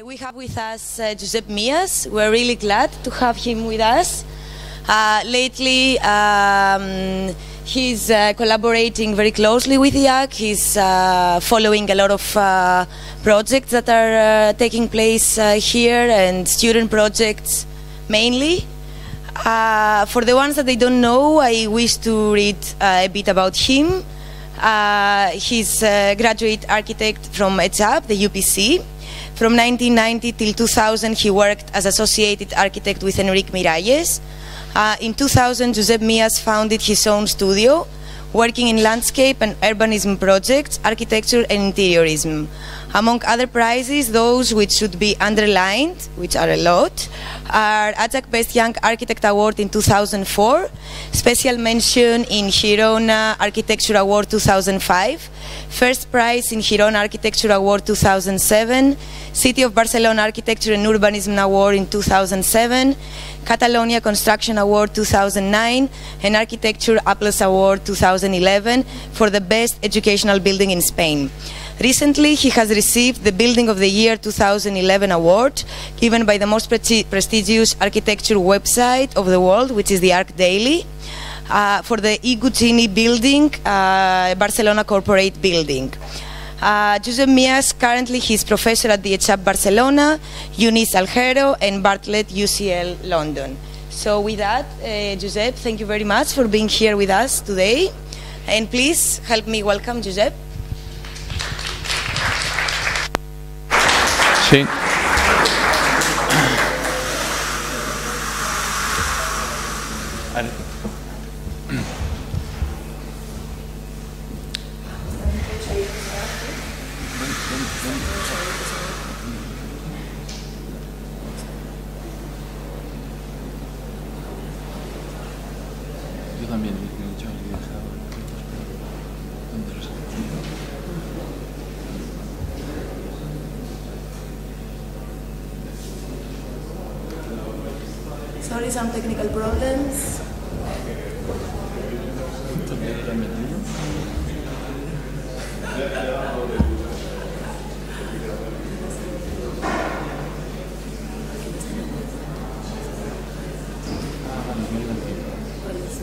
We have with us Josep Miás. We're really glad to have him with us. Lately, he's collaborating very closely with Iaac. He's following a lot of projects that are taking place here, and student projects mainly. For the ones that they don't know, I wish to read a bit about him. He's a graduate architect from Josep, the UPC. From 1990 till 2000, he worked as associated architect with Enrique Miralles. In 2000, Josep Miás founded his own studio, working in landscape and urbanism projects, architecture and interiorism. Among other prizes, those which should be underlined, which are a lot, are Iaac Best Young Architect Award in 2004, Special Mention in Girona Architecture Award 2005, First Prize in Girona Architecture Award 2007, City of Barcelona Architecture and Urbanism Award in 2007, Catalonia Construction Award 2009, and Architecture Apples Award 2011 for the best educational building in Spain. Recently, he has received the Building of the Year 2011 award, given by the most prestigious architecture website of the world, which is the Arc Daily, for the Iguchini building, Barcelona corporate building. Josep Miás, currently he's professor at the ECHAP Barcelona, UNIS Algero, and Bartlett UCL London. So with that, Josep, thank you very much for being here with us today. And please help me welcome Josep. Sí. Yo también. Sorry, some technical problems.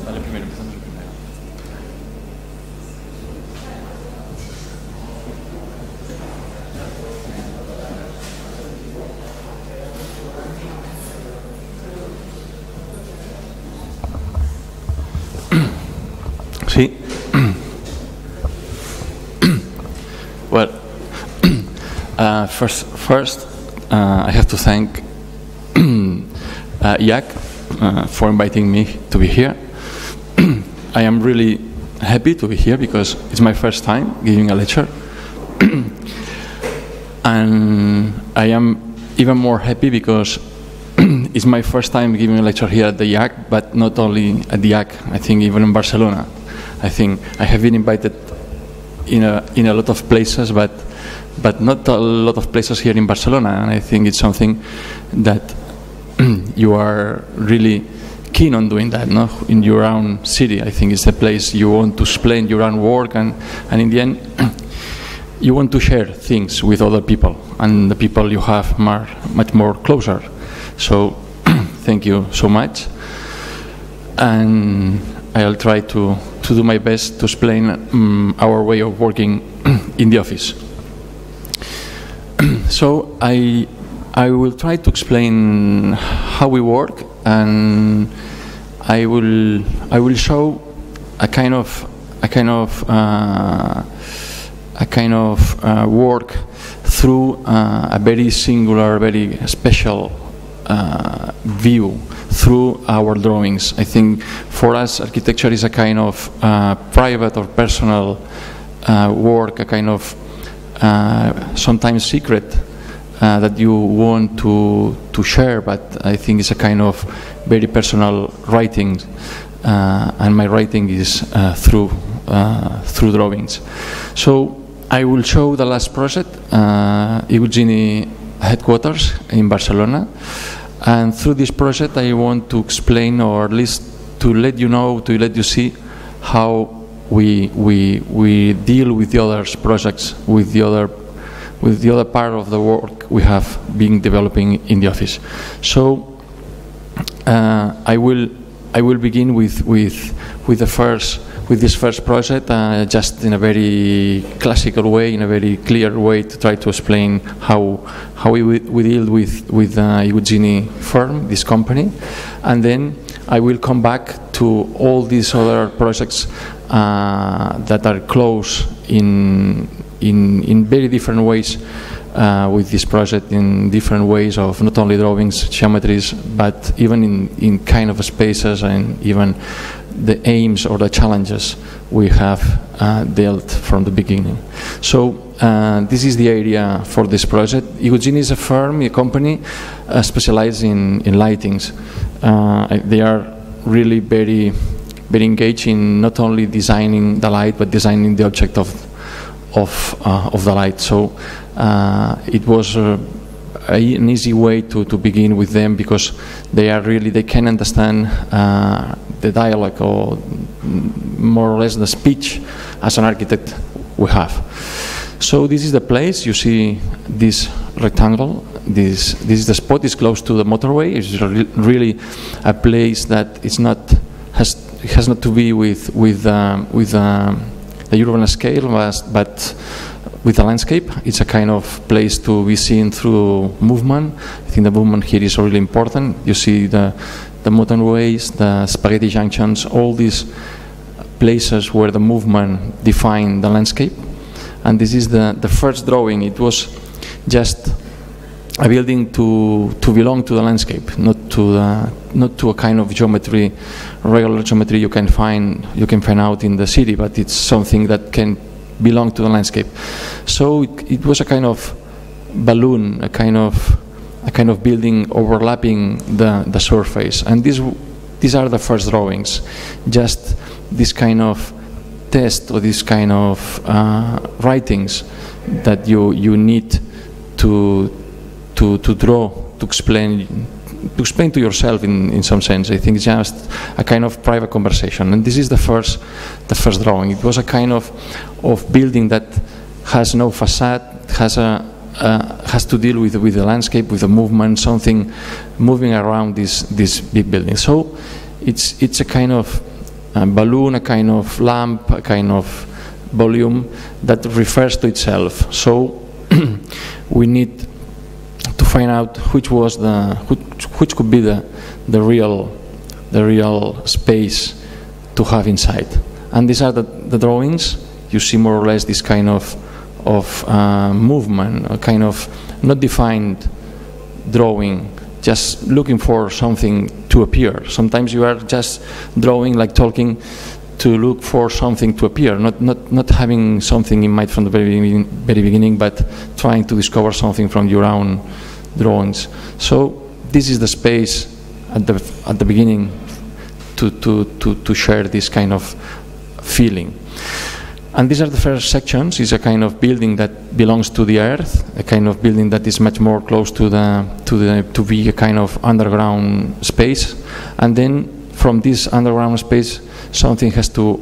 Vale, primero empezamos el primero. Sí. Well, first, I have to thank Iaac for inviting me to be here. I am really happy to be here because it's my first time giving a lecture. And I am even more happy because it's my first time giving a lecture here at the Iaac, but not only at the Iaac, I think even in Barcelona. I think I have been invited in a lot of places, but not a lot of places here in Barcelona, and I think it's something that you are really keen on doing that, no? In your own city. I think it's the place you want to explain your own work, and in the end you want to share things with other people, and the people you have much more closer. So thank you so much, and I'll try to do my best to explain our way of working in the office. So I will try to explain how we work, and I will show a kind of work through a very singular, very special view through our drawings. I think for us architecture is a kind of private or personal work, a kind of sometimes secret that you want to share, but I think it's a kind of very personal writing, and my writing is through drawings. So I will show the last project, Iguchini headquarters in Barcelona, and through this project I want to explain, or at least to let you know, to let you see how we deal with the other projects, with the other with the other part of the work we have been developing in the office. So I will begin with this first project, just in a very classical way, in a very clear way, to try to explain how we deal with Iugini firm, this company, and then I will come back to all these other projects that are close in very different ways with this project, in different ways of not only drawings, geometries, but even in kind of spaces, and even the aims or the challenges we have dealt from the beginning. So this is the area for this project. Iugini is a firm, a company specialized in lightings. They are really very engaged in not only designing the light, but designing the object of the light. So it was an easy way to begin with them, because they can understand the dialogue, or more or less the speech as an architect we have. So this is the place. You see this rectangle. This is the spot. It's close to the motorway. It's really a place that has not to be with the urban scale, but with the landscape. It's a kind of place to be seen through movement. I think the movement here is really important. You see the motorways, the spaghetti junctions, all these places where the movement define the landscape. And this is the first drawing. It was just a building to belong to the landscape, not to a kind of geometry, regular geometry you can find out in the city, but it's something that can belong to the landscape. So it was a kind of balloon, a kind of building overlapping the surface. And these are the first drawings, just this kind of test, or this kind of writings that you need to draw, to explain to yourself in some sense. I think it's just a kind of private conversation. And this is the first drawing. It was a kind of building that has no facade, has to deal with the landscape, with the movement, something moving around this big building. So it's a kind of balloon, a kind of lamp, a kind of volume that refers to itself. So we need to find out which could be the real space to have inside. And these are the drawings. You see more or less this kind of movement, a kind of not defined drawing, just looking for something to appear. Sometimes you are just drawing, like talking, to look for something to appear, not having something in mind from the very beginning, but trying to discover something from your own drawings. So this is the space at the beginning to share this kind of feeling. And these are the first sections. It's a kind of building that belongs to the earth, a kind of building that is much more close to be a kind of underground space. And then from this underground space, something has to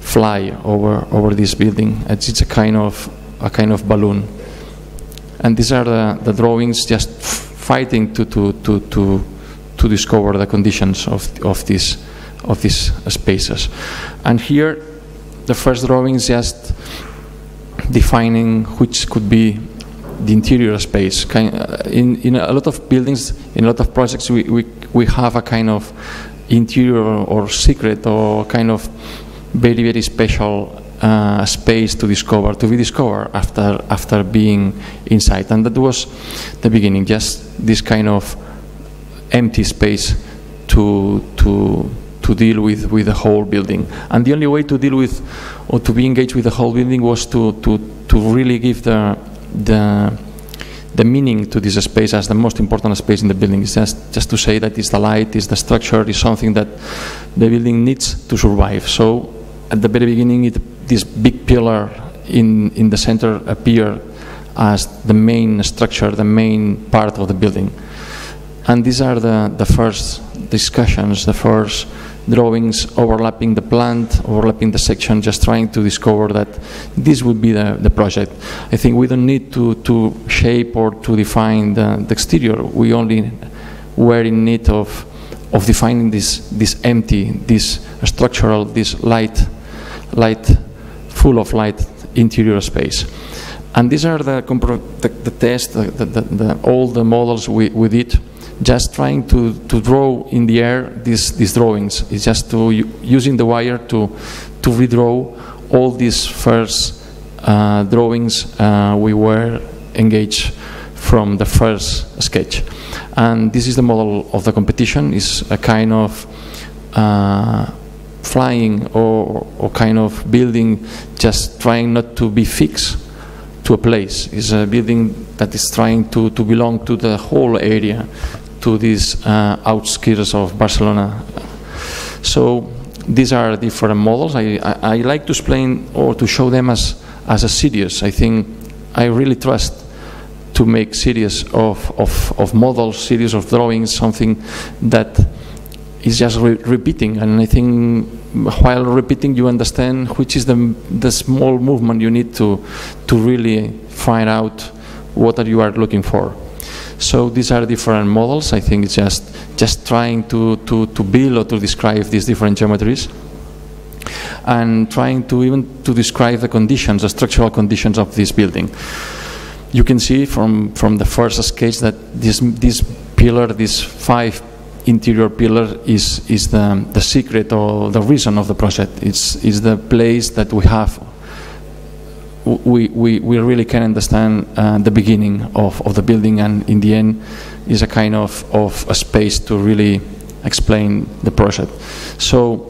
fly over this building. It's a kind of balloon. And these are the drawings just fighting to discover the conditions of these spaces. And here, the first drawing is just defining which could be the interior space. In a lot of buildings, in a lot of projects, we have a kind of interior or secret, or kind of very, very special space to be discovered after being inside. And that was the beginning, just this kind of empty space to deal with the whole building. And the only way to deal with, or to be engaged with the whole building, was to really give the meaning to this space as the most important space in the building. It's just to say that it's the light, it's the structure, it's something that the building needs to survive. So at the very beginning, this big pillar in the center appeared as the main structure, the main part of the building. And these are the first discussions, the first drawings overlapping the plant, overlapping the section, just trying to discover that this would be the project. I think we don't need to shape or to define the exterior. We only were in need of defining this empty, this structural, this light, full of light interior space. And these are the tests, all the models we did, just trying to draw in the air these drawings. It's just using the wire to redraw all these first drawings we were engaged from the first sketch. And this is the model of the competition. It's a kind of flying or kind of building, just trying not to be fixed to a place. It's a building that is trying to belong to the whole area, to these outskirts of Barcelona. So these are different models. I like to explain or to show them as a series. I think I really trust to make series of models, series of drawings, something that is just repeating. And I think while repeating, you understand which is the small movement you need to really find out what you are looking for. So these are different models. I think it's just trying to build or to describe these different geometries, and trying to even to describe the conditions, the structural conditions of this building. You can see from the first sketch that this pillar, this 5 interior pillar, is the secret or the reason of the project. It's the place that we have. We really can understand the beginning of the building, and in the end is a kind of a space to really explain the project. So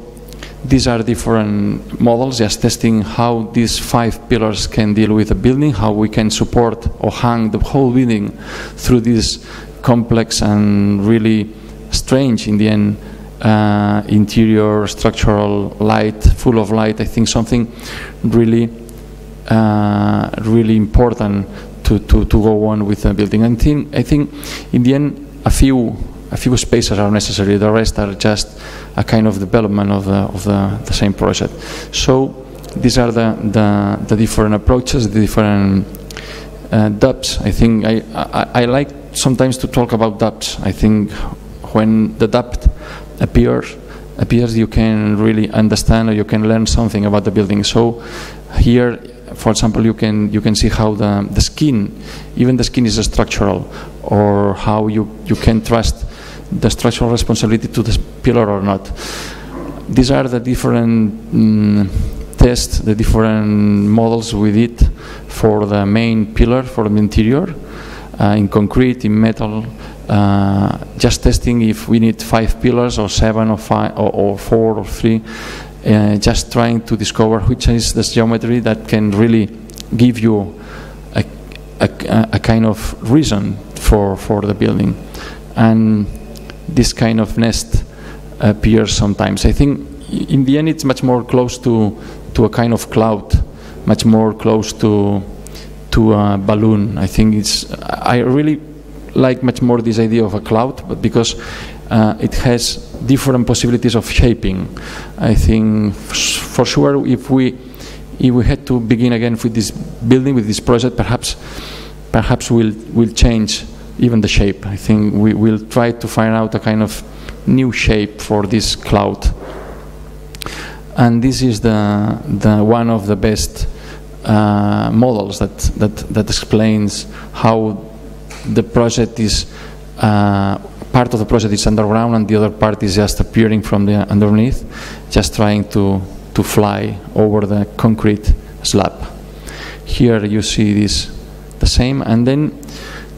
these are different models, just testing how these 5 pillars can deal with the building, how we can support or hang the whole building through this complex and really strange, in the end, interior structural light, full of light. I think something really really important to go on with the building. I think in the end a few spaces are necessary. The rest are just a kind of development of the same project. So these are the different approaches, the different depths. I think I like sometimes to talk about depths. I think when the depth appears, you can really understand or you can learn something about the building. So here, for example, you can see how the skin, even the skin, is structural, or how you can trust the structural responsibility to the pillar or not. These are the different tests, the different models we did for the main pillar, for the interior, in concrete, in metal, just testing if we need 5 pillars or 7 or 5 or 4 or 3. Just trying to discover which is the geometry that can really give you a kind of reason for the building. And this kind of nest appears sometimes. I think in the end it's much more close to a kind of cloud, much more close to a balloon. I think I really like much more this idea of a cloud, but because it has different possibilities of shaping. I think for sure if we had to begin again with this building, with this project, perhaps we'll change even the shape. I think we will try to find out a kind of new shape for this cloud. And this is the one of the best models that explains how the project is part of the project is underground and the other part is just appearing from the underneath, just trying to fly over the concrete slab. Here you see this the same, and then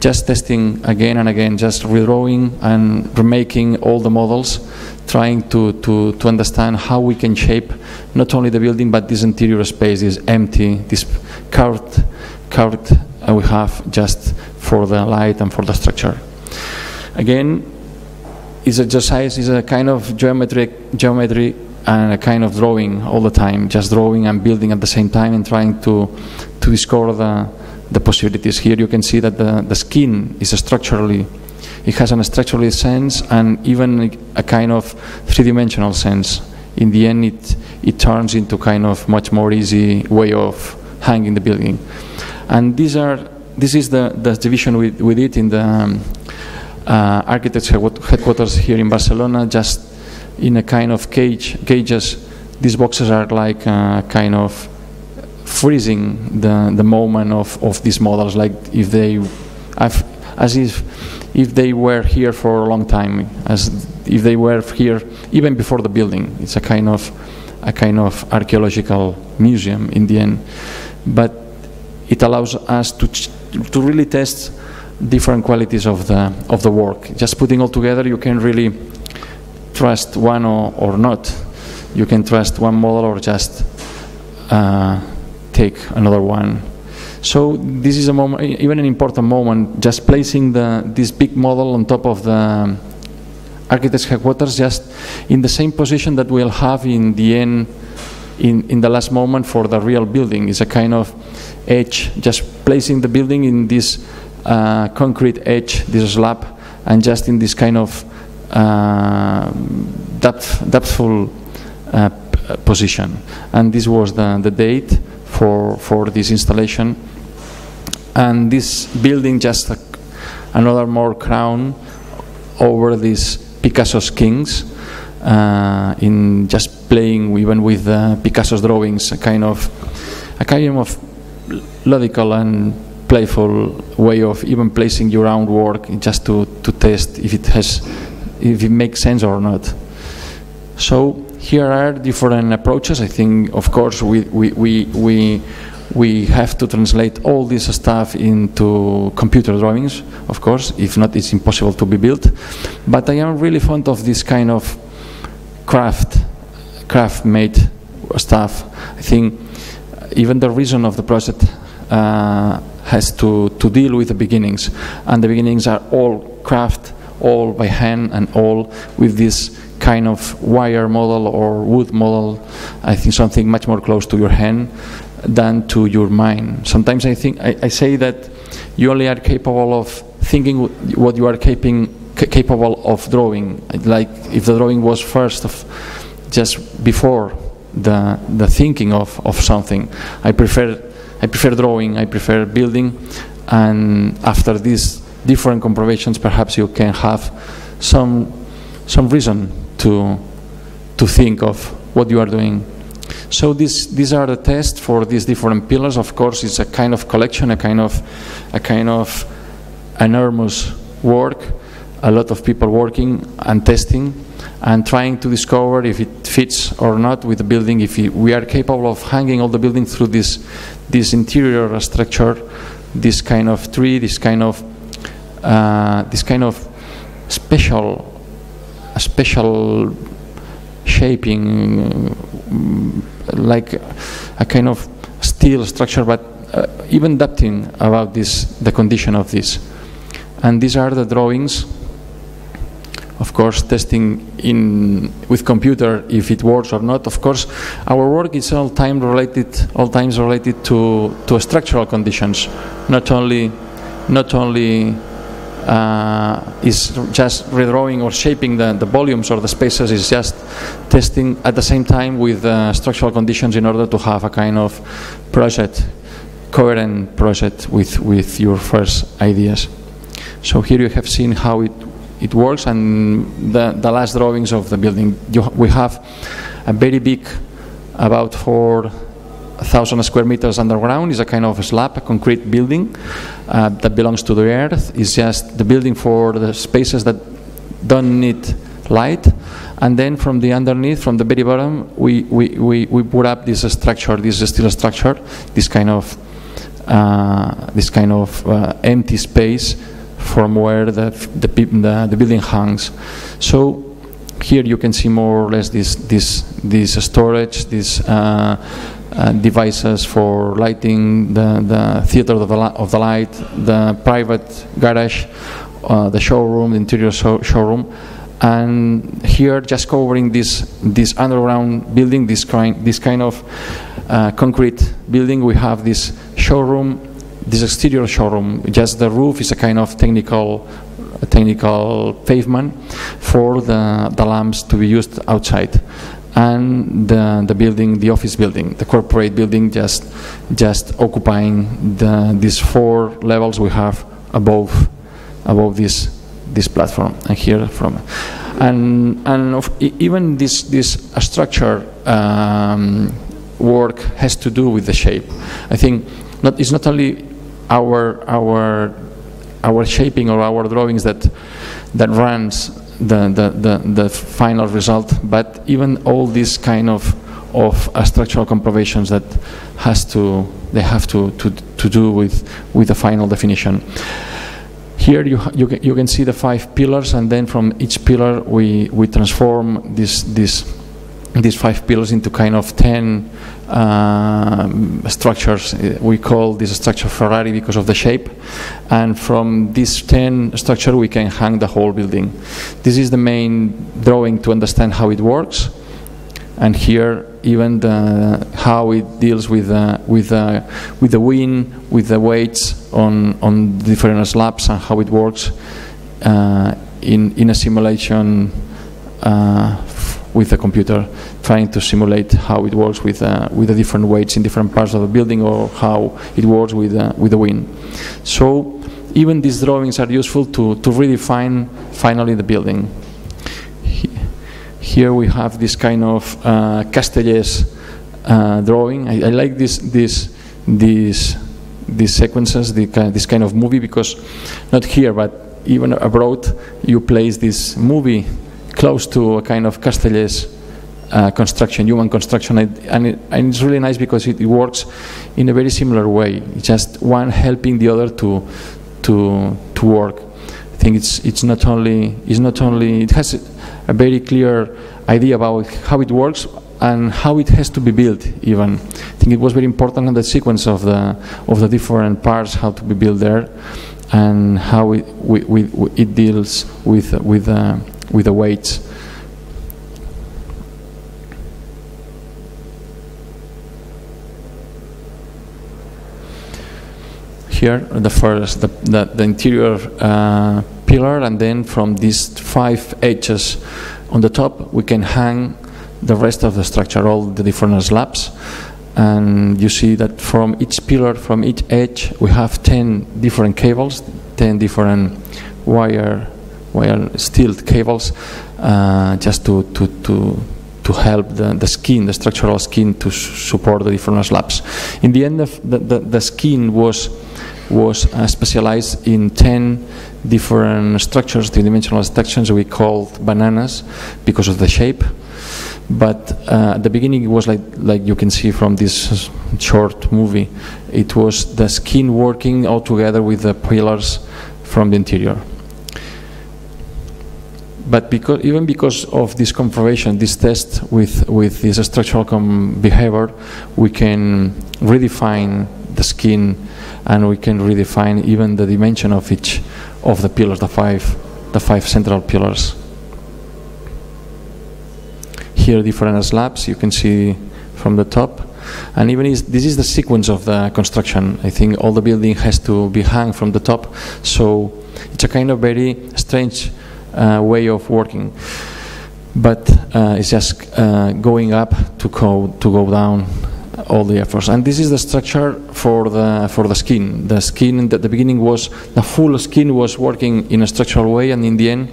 just testing again and again, just redrawing and remaking all the models, trying to understand how we can shape not only the building but this interior space, this empty, this curved we have just for the light and for the structure. Again, it's a exercise, is a kind of geometry and a kind of drawing all the time, just drawing and building at the same time and trying to discover the possibilities. Here you can see that the skin is structurally it has a structural sense and even a kind of three-dimensional sense. In the end, it turns into kind of much more easy way of hanging the building. And this is the division we did in the architects headquarters here in Barcelona, just in a kind of cages. These boxes are like kind of freezing the moment of these models, like if they if they were here for a long time, as if they were here even before the building. It's a kind of archaeological museum in the end, but it allows us to really test different qualities of the work. Just putting all together, you can really trust one or not. You can trust one model or just take another one. So this is a moment, even an important moment, just placing this big model on top of the architect's headquarters, just in the same position that we'll have in the end, in the last moment for the real building. It's a kind of edge, just placing the building in this concrete edge, this slab, and just in this kind of depthful position. And this was the date for this installation. And this building just another more crown over these Picasso's kings, in just playing even with Picasso's drawings, a kind of ludical and playful way of even placing your own work, just to test if it makes sense or not. So here are different approaches. I think, of course, we have to translate all this stuff into computer drawings, of course. If not, it's impossible to be built. But I am really fond of this kind of craft-made stuff. I think even the reason of the project has to deal with the beginnings. And the beginnings are all craft, all by hand, and all with this kind of wire model or wood model. I think something much more close to your hand than to your mind. Sometimes I think I say that you only are capable of thinking what you are capable of drawing. Like if the drawing was first just before the thinking of something. I prefer drawing, I prefer building, and after these different comprobations, perhaps you can have some reason to think of what you are doing. So these are the tests for these different pillars. Of course, it's a kind of collection, a kind of enormous work. A lot of people working and testing and trying to discover if it fits or not with the building. If we are capable of hanging all the building through this interior structure, this kind of tree, this kind of special shaping, like a kind of steel structure, but even adapting about the condition of this. And these are the drawings. Of course, testing with computer if it works or not. Of course, our work is all times related to structural conditions. Not only is just redrawing or shaping the volumes or the spaces. Is just testing at the same time with structural conditions in order to have a kind of coherent project with your first ideas. So here you have seen how it works, and the last drawings of the building. We have a very big, about 4,000 square meters underground. Is a kind of slab, a concrete building that belongs to the earth. It's just the building for the spaces that don't need light. And then from the underneath, from the very bottom, we put up this structure, this steel structure, this kind of empty space from where the building hangs. So here you can see more or less this storage, these devices for lighting, the theater of the light, the private garage, the showroom, the interior showroom. And here, just covering this underground building, this kind of concrete building, we have this showroom, this exterior showroom. Just the roof is a kind of technical technical pavement for the lamps to be used outside, and the building, the office building, the corporate building, just occupying these 4 levels we have above this platform, and here from, even this structure work has to do with the shape. I think it's not only our shaping or our drawings that runs the final result, but even all these kind of structural comprobations that they have to do with the final definition. Here you can see the 5 pillars, and then from each pillar we transform these 5 pillars into kind of 10 structures. We call this structure Ferrari because of the shape, and from this 10 structure we can hang the whole building. This is the main drawing to understand how it works, and here even how it deals with the wind, with the weights on different slabs, and how it works in a simulation with the computer, trying to simulate how it works with the different weights in different parts of the building, or how it works with the wind. So even these drawings are useful to redefine finally the building. Here we have this kind of Castellers drawing. I like these sequences, this kind of movie, because not here but even abroad you place this movie close to a kind of Castellers construction, human construction, and it's really nice because it works in a very similar way. It's just one helping the other to work. I think it's not only it has a very clear idea about how it works and how it has to be built. Even I think it was very important in the sequence of the different parts, how to be built there, and how it deals with the weights. Here, the interior pillar, and then from these 5 edges on the top, we can hang the rest of the structure, all the different slabs. And you see that from each pillar, from each edge, we have 10 different cables, 10 different wire steel cables, just to help the skin, the structural skin, to support the different slabs. In the end, the skin was specialized in 10 different structures, three-dimensional structures we called bananas because of the shape. But at the beginning it was like you can see from this short movie, it was the skin working all together with the pillars from the interior. But even because of this configuration, this test with this structural behavior, we can redefine the skin, and we can redefine even the dimension of each of the pillars, the five central pillars. Here different slabs you can see from the top, and even this is the sequence of the construction. I think all the building has to be hung from the top, so it's a kind of very strange way of working, but it's just going up to go down all the efforts. And this is the structure for the skin. The skin at the beginning was the full skin was working in a structural way, and in the end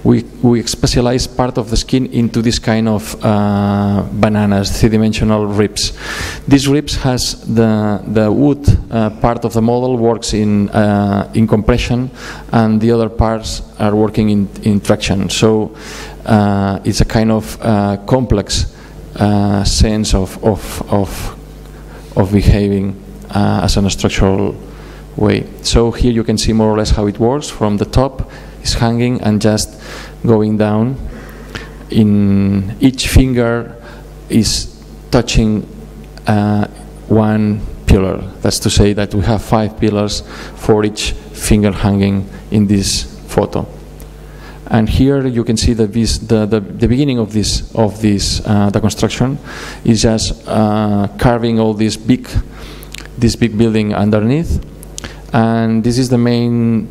we specialized part of the skin into this kind of bananas, three-dimensional ribs. These ribs has the wood part of the model works in compression, and the other parts are working in traction. So it's a kind of complex sense of behaving as a structural way. So here you can see more or less how it works. From the top is hanging and just going down. In each finger is touching one pillar. That's to say that we have 5 pillars for each finger hanging in this photo. And here you can see that the beginning of the construction is just carving all this big building underneath, And this is the main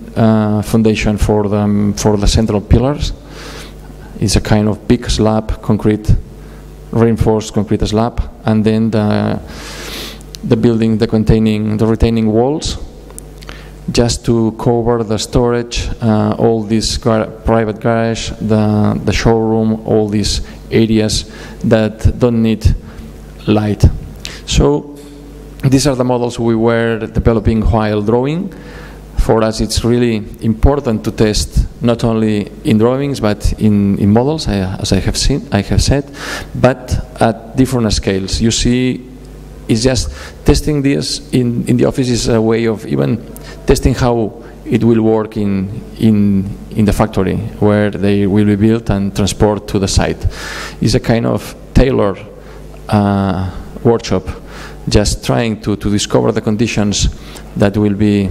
foundation for the central pillars. It's a kind of big slab, concrete, reinforced concrete slab, and then the building, the retaining walls, just to cover the storage, all this private garage, the showroom, all these areas that don't need light. So these are the models we were developing while drawing. For us, it's really important to test not only in drawings but in models, as I have said, but at different scales. You see, it's just testing this in the office is a way of even testing how it will work in the factory where they will be built and transport to the site. It's a kind of tailored workshop, just trying to discover the conditions that will be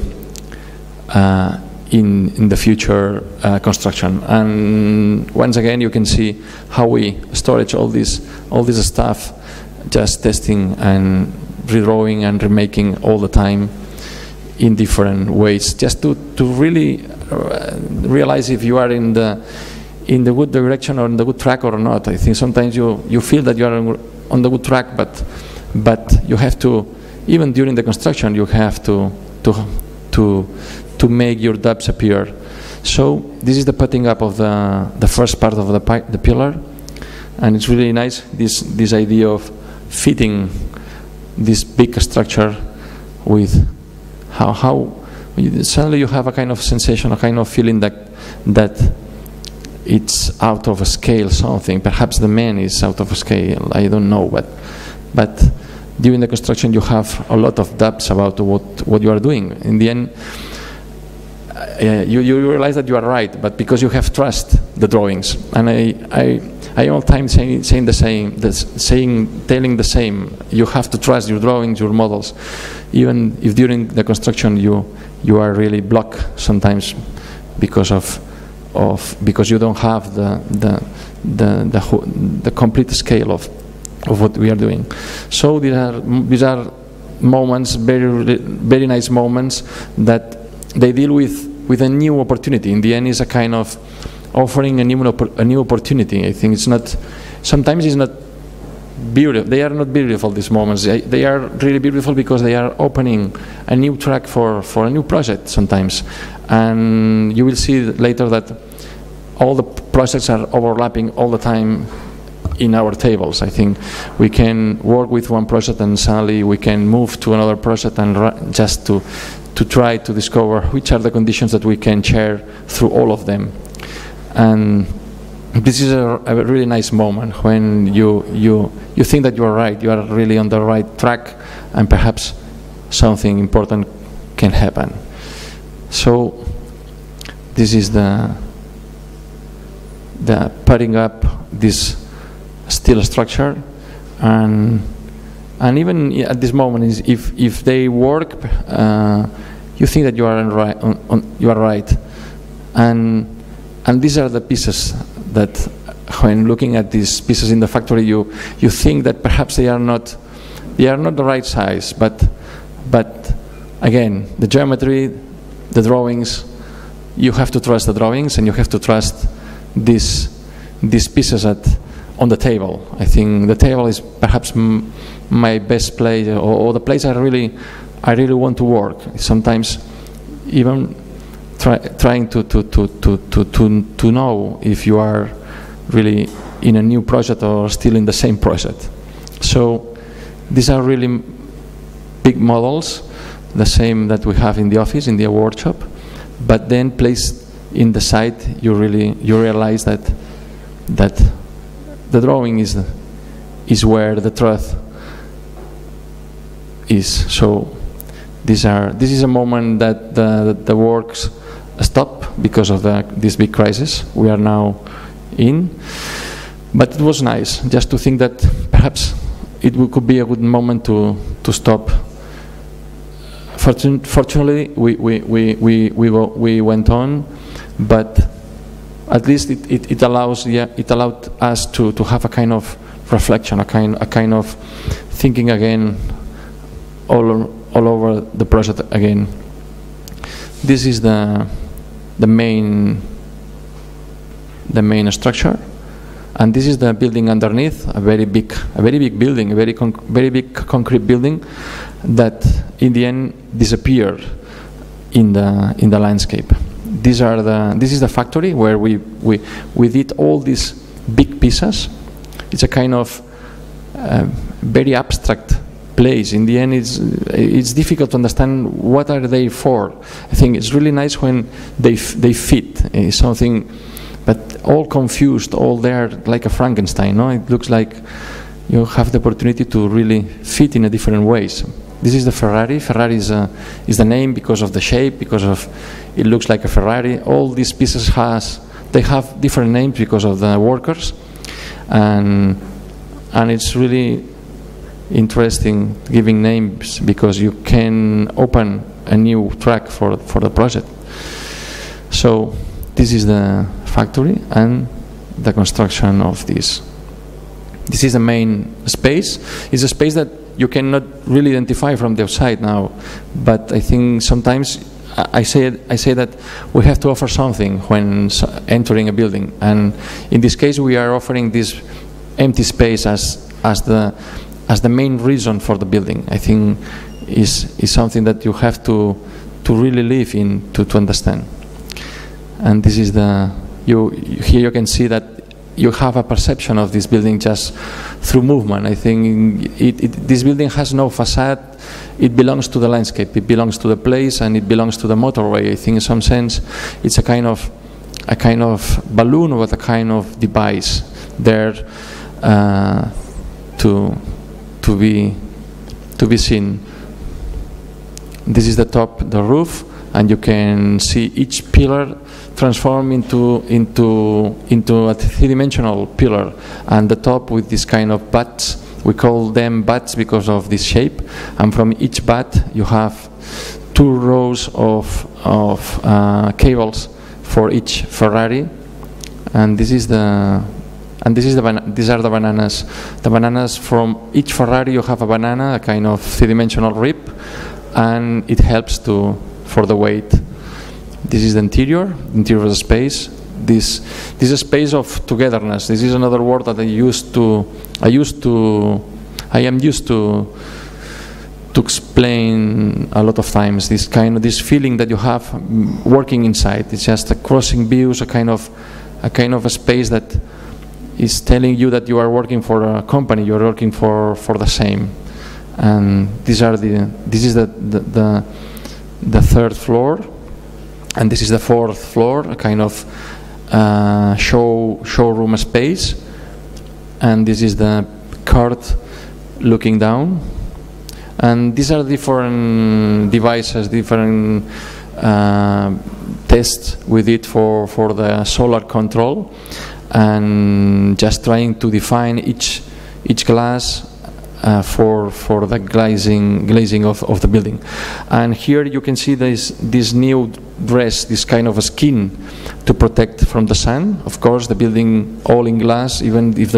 in the future construction. And once again, you can see how we storage all this stuff, just testing and redrawing and remaking all the time in different ways, just to really realize if you are in the good direction or in the good track or not. I think sometimes you feel that you are on the good track, but you have to, even during the construction, you have to make your depths appear. So this is the putting up of the first part of the pillar, and it's really nice, this idea of fitting this big structure with how suddenly you have a kind of sensation, a kind of feeling that it's out of scale something. Perhaps the man is out of scale, I don't know, but during the construction you have a lot of doubts about what you are doing. In the end, you realize that you are right, but because you have trust the drawings. And I all time saying the same, telling the same. You have to trust your drawings, your models, even if during the construction you are really blocked sometimes because because you don't have the complete scale of what we are doing. So these are moments, very nice moments, that they deal with a new opportunity. In the end, is a kind of offering a new opportunity. I think sometimes it's not beautiful. They are not beautiful, these moments. They are really beautiful because they are opening a new track for a new project sometimes. And you will see later that all the projects are overlapping all the time in our tables. I think we can work with one project and suddenly we can move to another project and just to try to discover which are the conditions that we can share through all of them. And this is a really nice moment when you think that you are right, you are really on the right track, and perhaps something important can happen. So this is the putting up this steel structure, and even at this moment, if they work, you think that you are right, and these are the pieces that, when looking at these pieces in the factory, you think that perhaps they are not the right size, but again, the geometry, the drawings, you have to trust the drawings, and you have to trust these pieces on the table. I think the table is perhaps my best place, or the place I really want to work. Sometimes even trying to know if you are really in a new project or still in the same project. So these are really big models, the same that we have in the office, in the workshop, but then placed in the site, you realize that the drawing is where the truth is. So this is a moment that the works stop because of this big crisis we are now in. But it was nice just to think that perhaps it could be a good moment to stop. Fortunately, we went on, but at least it allowed us to have a kind of reflection, a kind of thinking again all over the project again. This is the main structure, and this is the building underneath, a very big building, a very big concrete building that in the end disappeared in the landscape. This is the factory where we did all these big pieces. It's a kind of very abstract place. In the end, it's difficult to understand what are they for. I think it's really nice when they fit something, but all confused, all there like a Frankenstein. No, it looks like you have the opportunity to really fit in a different ways. This is the Ferrari. Ferrari is the name because of the shape, because of it looks like a Ferrari. All these pieces they have different names because of the workers, and it's really interesting giving names because you can open a new track for the project. So this is the factory and the construction of this. This is the main space. It's a space that you cannot really identify from the outside now, but I think sometimes I say that we have to offer something when entering a building, and in this case we are offering this empty space as the main reason for the building. I think is something that you have to really live in to understand. And this is here you can see that you have a perception of this building just through movement. I think this building has no facade. It belongs to the landscape. It belongs to the place, and it belongs to the motorway. I think in some sense it's a kind of balloon or a kind of device there to be seen. This is the top, the roof, and you can see each pillar transform into a three-dimensional pillar, and the top with this kind of butts. We call them butts because of this shape, and from each butt you have 2 rows of cables for each Ferrari, and these are the bananas. The bananas from each Ferrari, you have a banana, a kind of three-dimensional rib, and it helps for the weight. This is the interior of the space. This is a space of togetherness. This is another word that I am used to explain a lot of times. This feeling that you have working inside. It's just a crossing views, a kind of a space that is telling you that you are working for a company. You are working for the same. And this is the 3rd floor. And this is the 4th floor, a kind of showroom space. And this is the cart looking down. And these are different devices, different tests we did for the solar control, and just trying to define each glass for the glazing of the building. And here you can see this new dress, this kind of a skin to protect from the sun. Of course, the building all in glass, even if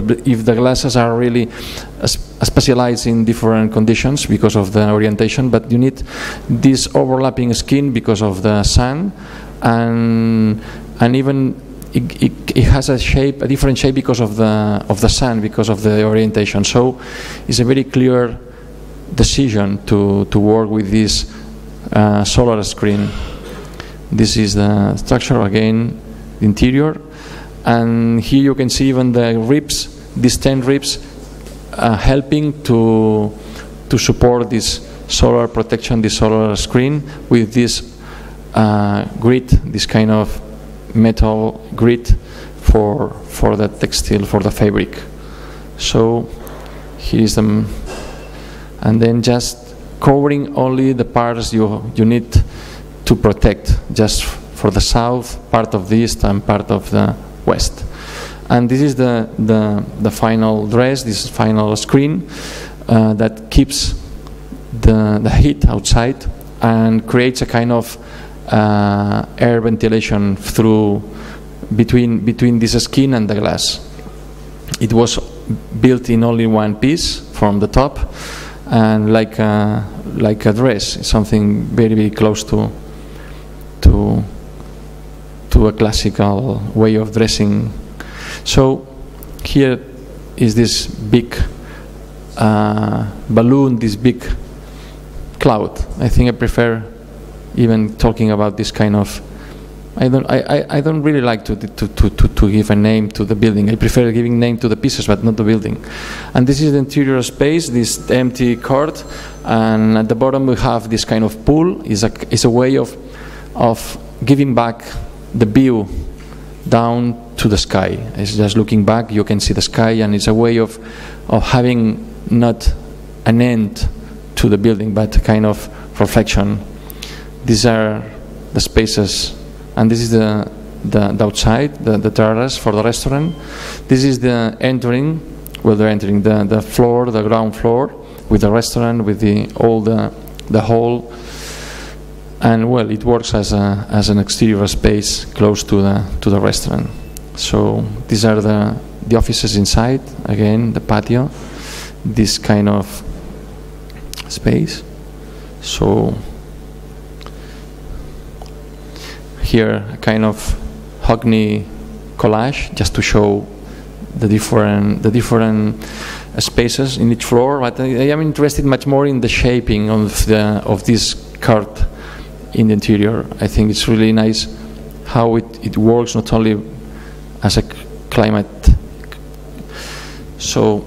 the glasses are really specialized in different conditions because of the orientation, but you need this overlapping skin because of the sun, and even it has a different shape because of the sun, because of the orientation. So it's a very clear decision to work with this solar screen. This is the structure again, the interior, and here you can see even the ribs, these 10 ribs, helping to support this solar protection, this solar screen with this grid, this kind of metal grid for the textile, for the fabric. So here is them, and then just covering only the parts you need to protect, just for the south, part of the east, and part of the west. And this is the final dress, this final screen that keeps the heat outside and creates a kind of air ventilation between this skin and the glass. It was built in only one piece from the top, and like a dress, something very, very close to to a classical way of dressing. So here is this big balloon, this big cloud. I think I prefer even talking about this kind of. I don't really like to give a name to the building. I prefer giving name to the pieces, but not the building. And this is the interior space, this empty court, and at the bottom we have this kind of pool. Is a way of giving back the view down to the sky. It's just looking back, you can see the sky, and it's a way of having not an end to the building, but a kind of reflection. These are the spaces, and this is the outside, the terrace for the restaurant. This is the entering, well, they're entering the floor, the ground floor, with the restaurant, with the hall. And well, it works as an exterior space close to the restaurant. So these are the offices inside. Again, the patio, this kind of space. So here a kind of Hockney collage just to show the different spaces in each floor. But I am interested much more in the shaping of this cart in the interior. I think it's really nice how it works, not only as a climate. So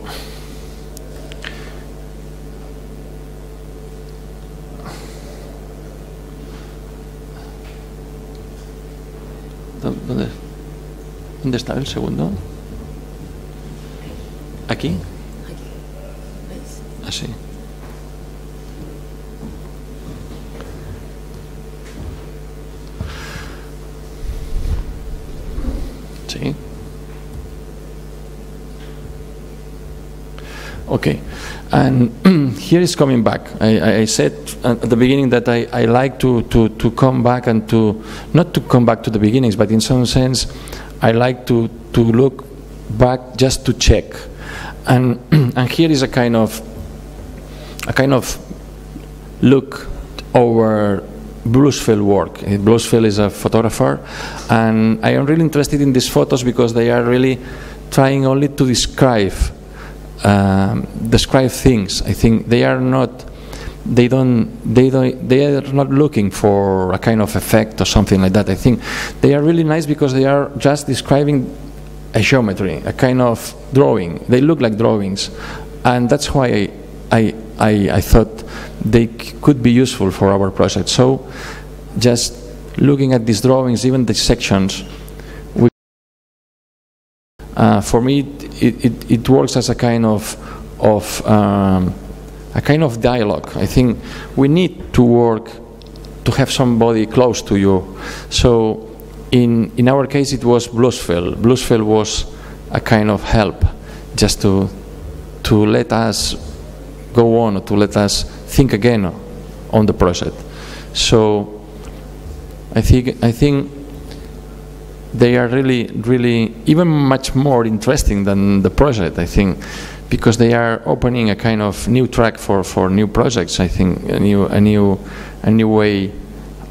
¿Dónde está el segundo? ¿Aquí? Así. Sí. Okay, and here is coming back. I said at the beginning that I like to come back and not to come back to the beginnings, but in some sense I like to look back just to check. And here is a kind of look over Bluesfield work. Bluesfield is a photographer, and I am really interested in these photos because they are really trying only to describe things. I think they are not looking for a kind of effect or something like that. I think they are really nice because they are just describing a geometry, a kind of drawing. They look like drawings, and that's why I thought they could be useful for our project. So just looking at these drawings, even the sections, for me it works as a kind of dialogue. I think we need to work to have somebody close to you. So in our case it was Bluesfield. Bluesfield was a kind of help, just to let us go on, or to let us think again on the project. So I think they are really even much more interesting than the project, I think, because they are opening a kind of new track for new projects. I think a new way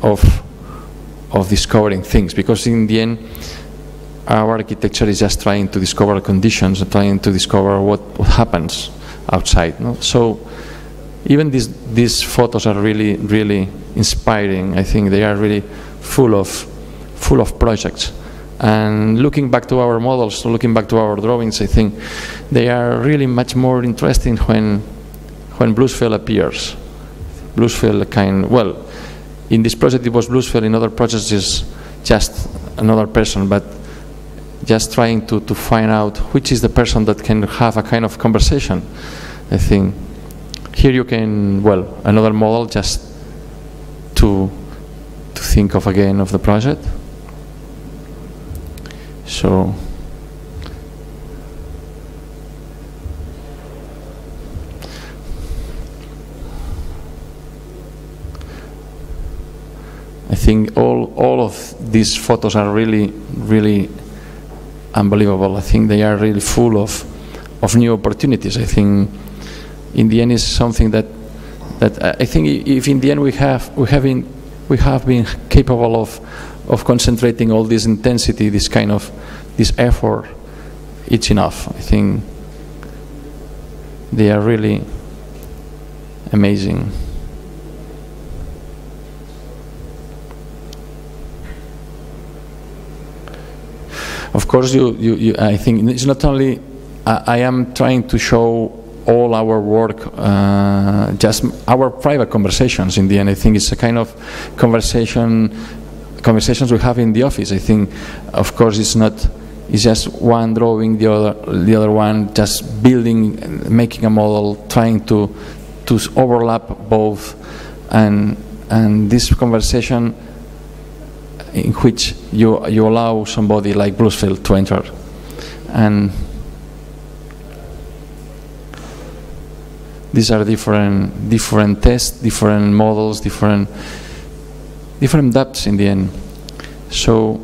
of discovering things, because in the end our architecture is just trying to discover conditions, trying to discover what happens outside. No? So even these photos are really inspiring. I think they are really full of projects. And looking back to our models, looking back to our drawings, I think they are really much more interesting when Bluesfield appears. Bluesfield in this project it was Bluesfield, in other projects is just another person, but just trying to find out which is the person that can have a kind of conversation. I think here you can, another model just to think of again of the project. So I think all of these photos are really unbelievable. I think they are really full of new opportunities. I think in the end is something that I think if in the end we have we have been capable of concentrating all this intensity, this effort. It's enough. I think they are really amazing. Of course, I think it's not only I am trying to show all our work, just our private conversations. In the end, I think it's a kind of conversations we have in the office. I think, of course, it's just one drawing, the other one just building, making a model, trying to overlap both, and this conversation in which you allow somebody like Bluesfield to enter, and these are different tests, different models, different depths in the end. So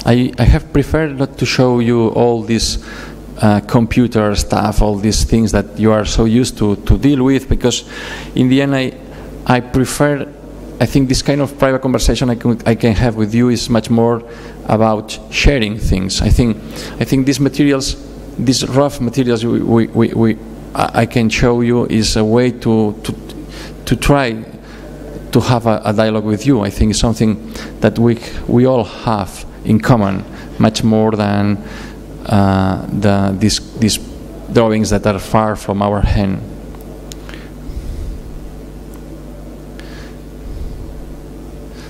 I have preferred not to show you all this computer stuff, all these things that you are so used to deal with, because in the end I prefer, I think this kind of private conversation I can have with you is much more about sharing things. I think these materials, these rough materials I can show you is a way to try to have a dialogue with you. I think it's something that we all have in common, much more than these drawings that are far from our hand.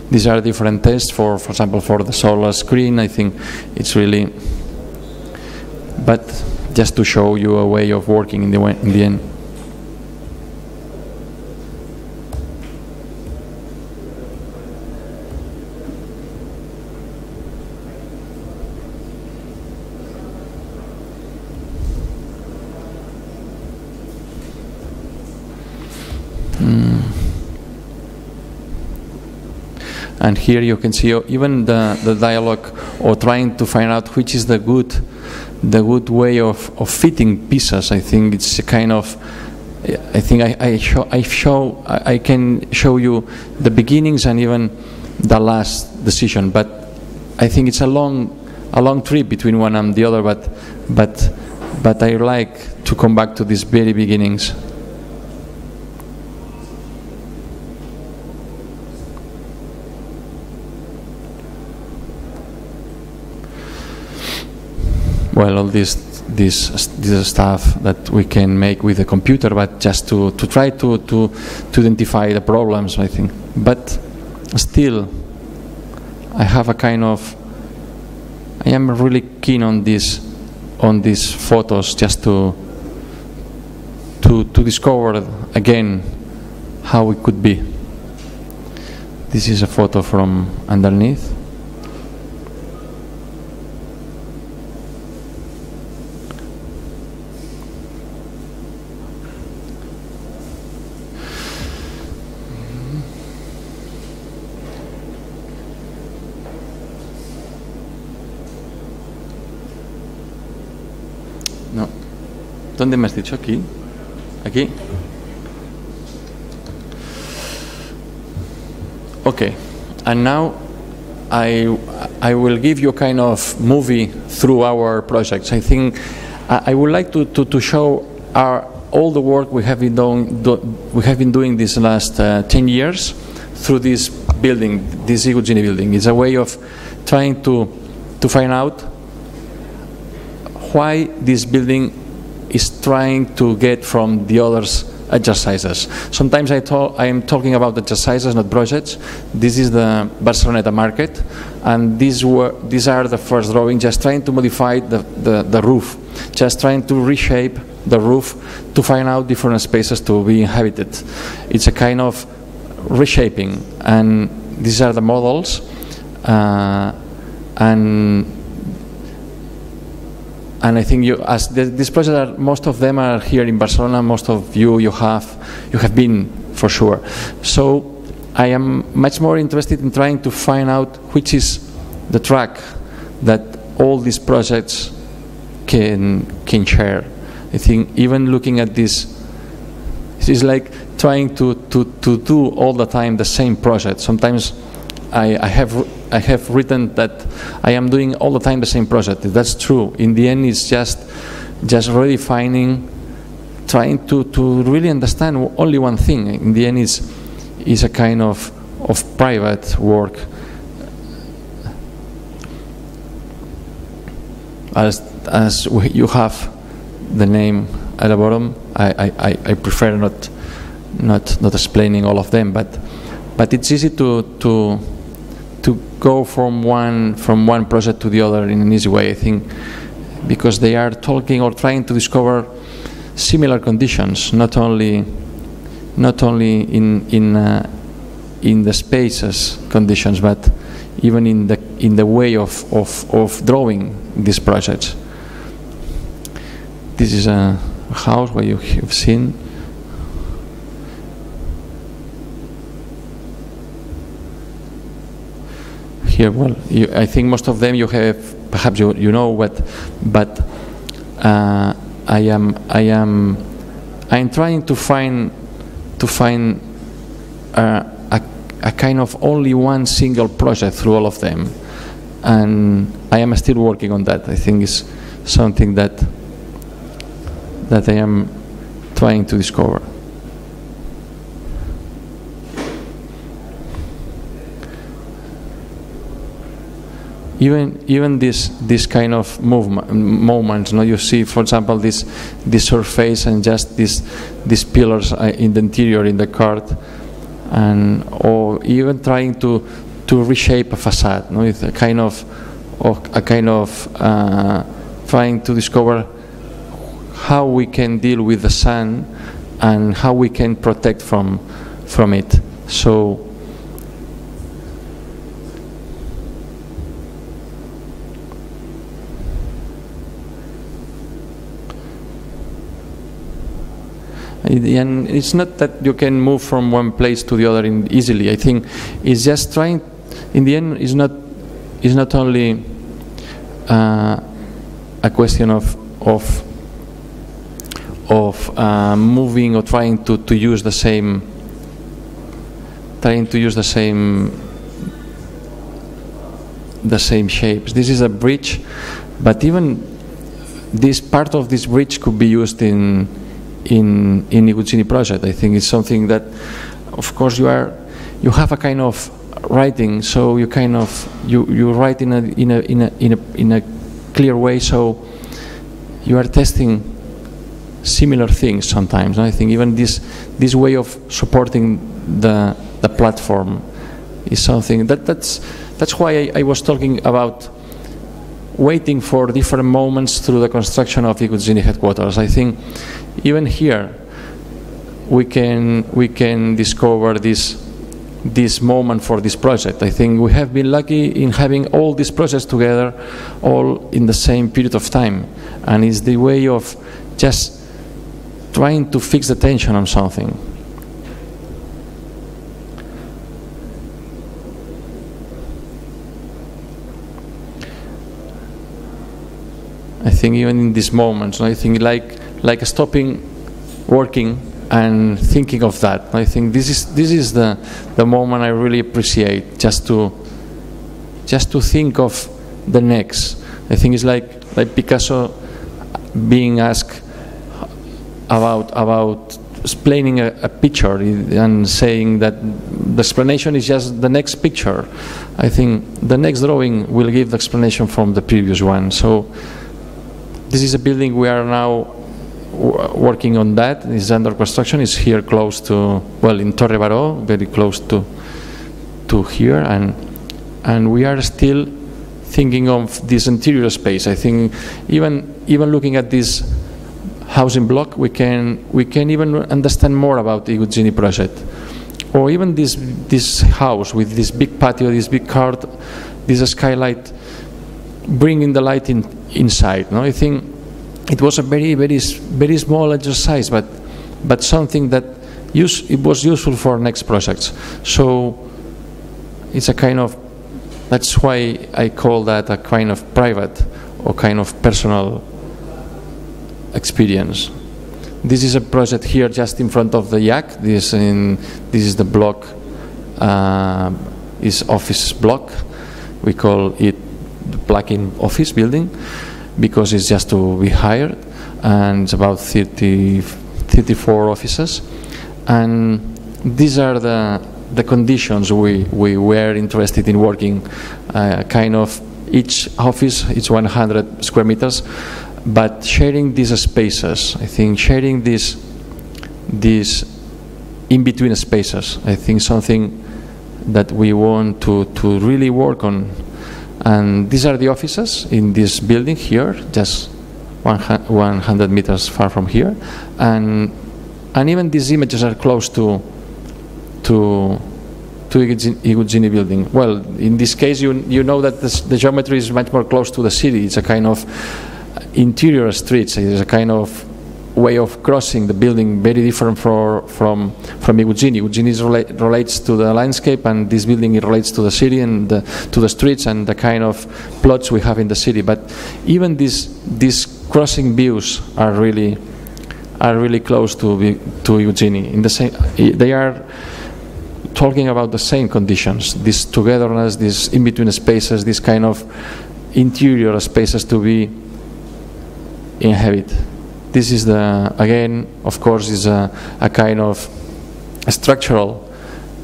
These are different tests, for example, for the solar screen. I think it's really, but just to show you a way of working in the end. And here you can see even the dialogue, or trying to find out which is the good way of fitting pieces. I think it's a kind of, I think I can show you the beginnings and even the last decision. But I think it's a long trip between one and the other. But I like to come back to these very beginnings. Well, all this stuff that we can make with the computer, but just to try to identify the problems, I think. But still, I have a kind of, I am really keen on these photos, just to discover again how it could be. This is a photo from underneath. No. ¿Dónde me has dicho? Aquí. Aquí. Okay. And now I will give you a kind of movie through our projects. I think I would like to show all the work we have been doing these last 10 years through this building, this Igugini building. It's a way of trying to find out why this building is trying to get from the others exercises. Sometimes I am talking about exercises, not projects. This is the Barceloneta market, and these are the first drawings, just trying to modify the roof, just trying to reshape the roof to find out different spaces to be inhabited. It's a kind of reshaping, and these are the models, and I think as these projects most of them are here in Barcelona. Most of you have been for sure. So I am much more interested in trying to find out which is the track that all these projects can share. I think even looking at this, it's like trying to do all the time the same project. Sometimes I have written that I am doing all the time the same project. That's true. In the end, it's just redefining, trying to really understand only one thing. In the end, is a kind of private work. As you have the name at the bottom, I prefer not explaining all of them, but it's easy to go from one project to the other in an easy way, I think, because they are talking or trying to discover similar conditions, not only in the spaces conditions, but even in the way of drawing these projects. This is a house where you have seen. Here, well, I think most of them you have, perhaps you know, but I'm trying to find a kind of only one single project through all of them, and I am still working on that. I think it's something that I am trying to discover. Even this kind of moments, no, you see, for example, this surface and just these pillars in the interior in the cart, or even trying to reshape a facade, no, it's a kind of trying to discover how we can deal with the sun and how we can protect from it. So and it's not that you can move from one place to the other easily. I think it's just trying. In the end, is not only a question of moving or trying to use the same. The same shapes. This is a bridge, but even this part of this bridge could be used in Iguzzini project. I think it's something that, of course, you have a kind of writing, so you write in a clear way, so you are testing similar things sometimes. I think even this way of supporting the platform is something that's why I was talking about waiting for different moments through the construction of the Iguzzini headquarters. I think even here we can discover this moment for this project. I think we have been lucky in having all these projects together, all in the same period of time, and it's the way of just trying to fix the tension on something. I think even in these moments, I think like stopping working and thinking of that. I think this is the moment I really appreciate, just to think of the next. I think it's like Picasso being asked about explaining a picture and saying that the explanation is just the next picture. I think the next drawing will give the explanation from the previous one. So this is a building we are now working on. That is under construction. It's here close to, well, in Torre Baró, very close to here, and we are still thinking of this interior space. I think even looking at this housing block, we can even understand more about the Iguzzini project, or even this house with this big patio, this big court, this skylight, bringing the light inside. No, I think it was a very small exercise, but something that it was useful for next projects. So it's a kind of, that's why I call that a kind of private or kind of personal experience. This is a project here just in front of the Iaac. This is the block, is office block. We call it the plug-in office building because it's just to be hired, and it's about 34 offices. And these are the conditions we were interested in working. Kind of each office, it's 100 square meters, but sharing these spaces, I think sharing these in-between spaces, I think something that we want to really work on. And these are the offices in this building here, just 100 meters far from here. And even these images are close to Igugini building. Well, in this case, you know that the geometry is much more close to the city. It's a kind of interior streets. It's a kind of way of crossing the building, very different from Igugini. Igugini relates to the landscape, and this building relates to the city and to the streets and the kind of plots we have in the city. But even these crossing views are really close to Igugini. In the same, they are talking about the same conditions, this togetherness, these in-between spaces, this kind of interior spaces to be inhabit. This is again, of course, is a kind of structural.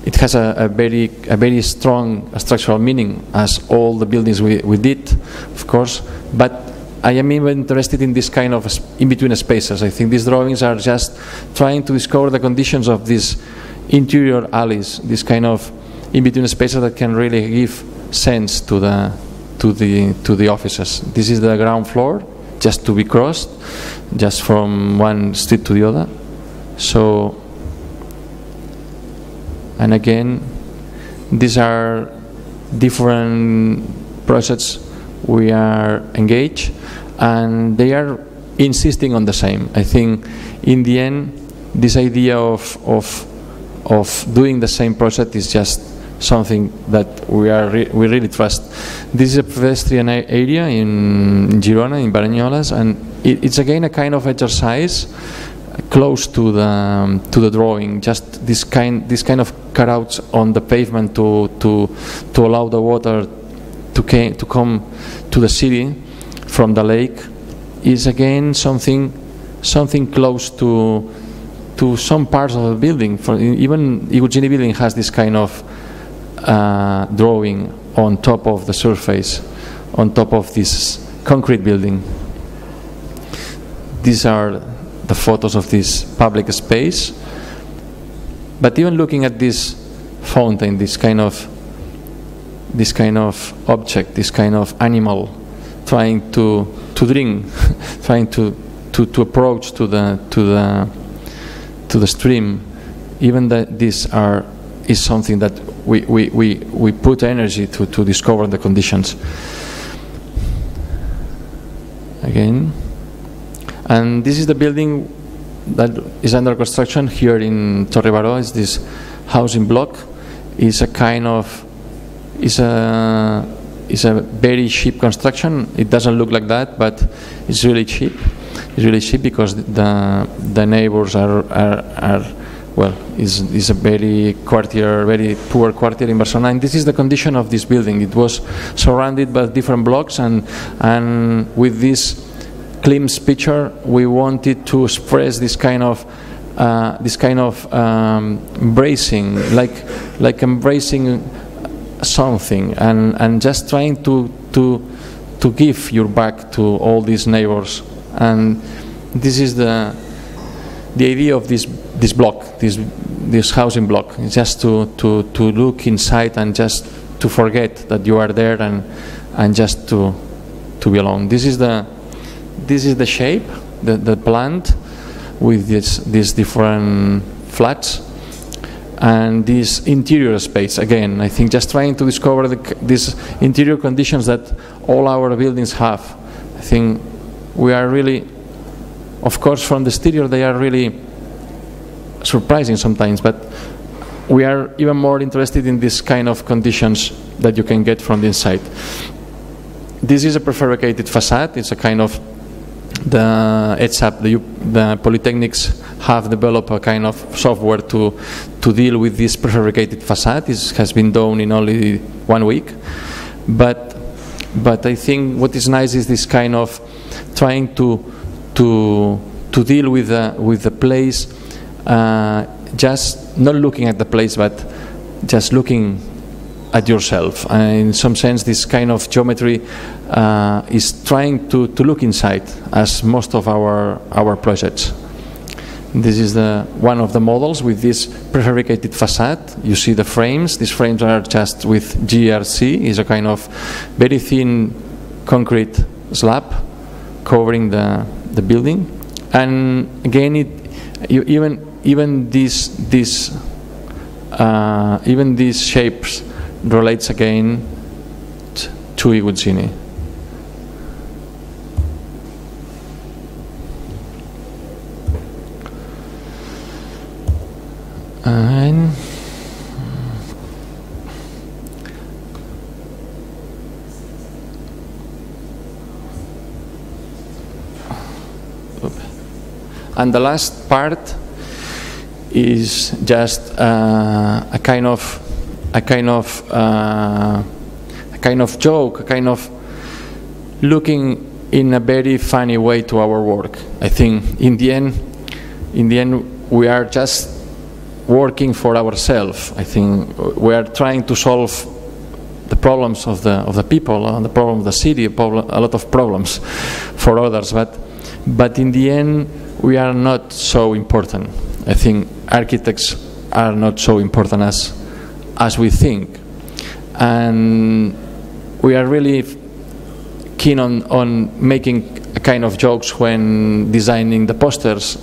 It has a very strong structural meaning, as all the buildings we did, of course. But I am even interested in this kind of in-between spaces. I think these drawings are just trying to discover the conditions of these interior alleys, this kind of in-between spaces that can really give sense to the offices. This is the ground floor, just to be crossed, just from one street to the other. So, and again, these are different projects we are engaged, and they are insisting on the same. I think in the end, this idea of doing the same project is just something that we really trust. This is a pedestrian area in Girona, in Baranyolas, and it's again a kind of exercise close to the drawing. Just this kind of cutouts on the pavement to allow the water to come to the city from the lake is again something close to some parts of the building. Even Igugini building has this kind of drawing on top of the surface, on top of this concrete building. These are the photos of this public space. But even looking at this fountain, this kind of object, this kind of animal trying to drink, trying to approach to the stream, even that these is something that we put energy to discover the conditions. Again, and this is the building that is under construction here in Torre Baró. Is this housing block? Is a very cheap construction. It doesn't look like that, but it's really cheap. It's really cheap because the neighbors are well, is a very poor quarter in Barcelona, and this is the condition of this building. It was surrounded by different blocks, and with this glimpse picture, we wanted to express this kind of embracing, like embracing something, and just trying to give your back to all these neighbors. And this is the idea of this block, this housing block. It's just to look inside and just to forget that you are there, and just to be alone. This is the shape, the plant with these different flats, and this interior space. Again, I think just trying to discover these interior conditions that all our buildings have. I think we are really, of course, from the exterior they are really surprising sometimes, but we are even more interested in this kind of conditions that you can get from the inside. This is a prefabricated facade. It's a kind of the ETSAP, the polytechnics have developed a kind of software to deal with this prefabricated facade. This has been done in only 1 week, but I think what is nice is this kind of trying to deal with the place, just not looking at the place, but just looking at yourself. And in some sense, this kind of geometry is trying to look inside, as most of our projects. This is one of the models with this prefabricated facade. You see the frames. These frames are just with GRC. It's a kind of very thin concrete slab covering the building. And again, even these shapes relates again to Iguzzini. And the last part is just a kind of joke, a kind of looking in a very funny way to our work. I think in the end we are just working for ourselves. I think we are trying to solve the problems of the people, the problem of the city, a lot of problems for others. But in the end, we are not so important. I think architects are not so important as we think, and we are really keen on making a kind of jokes when designing the posters.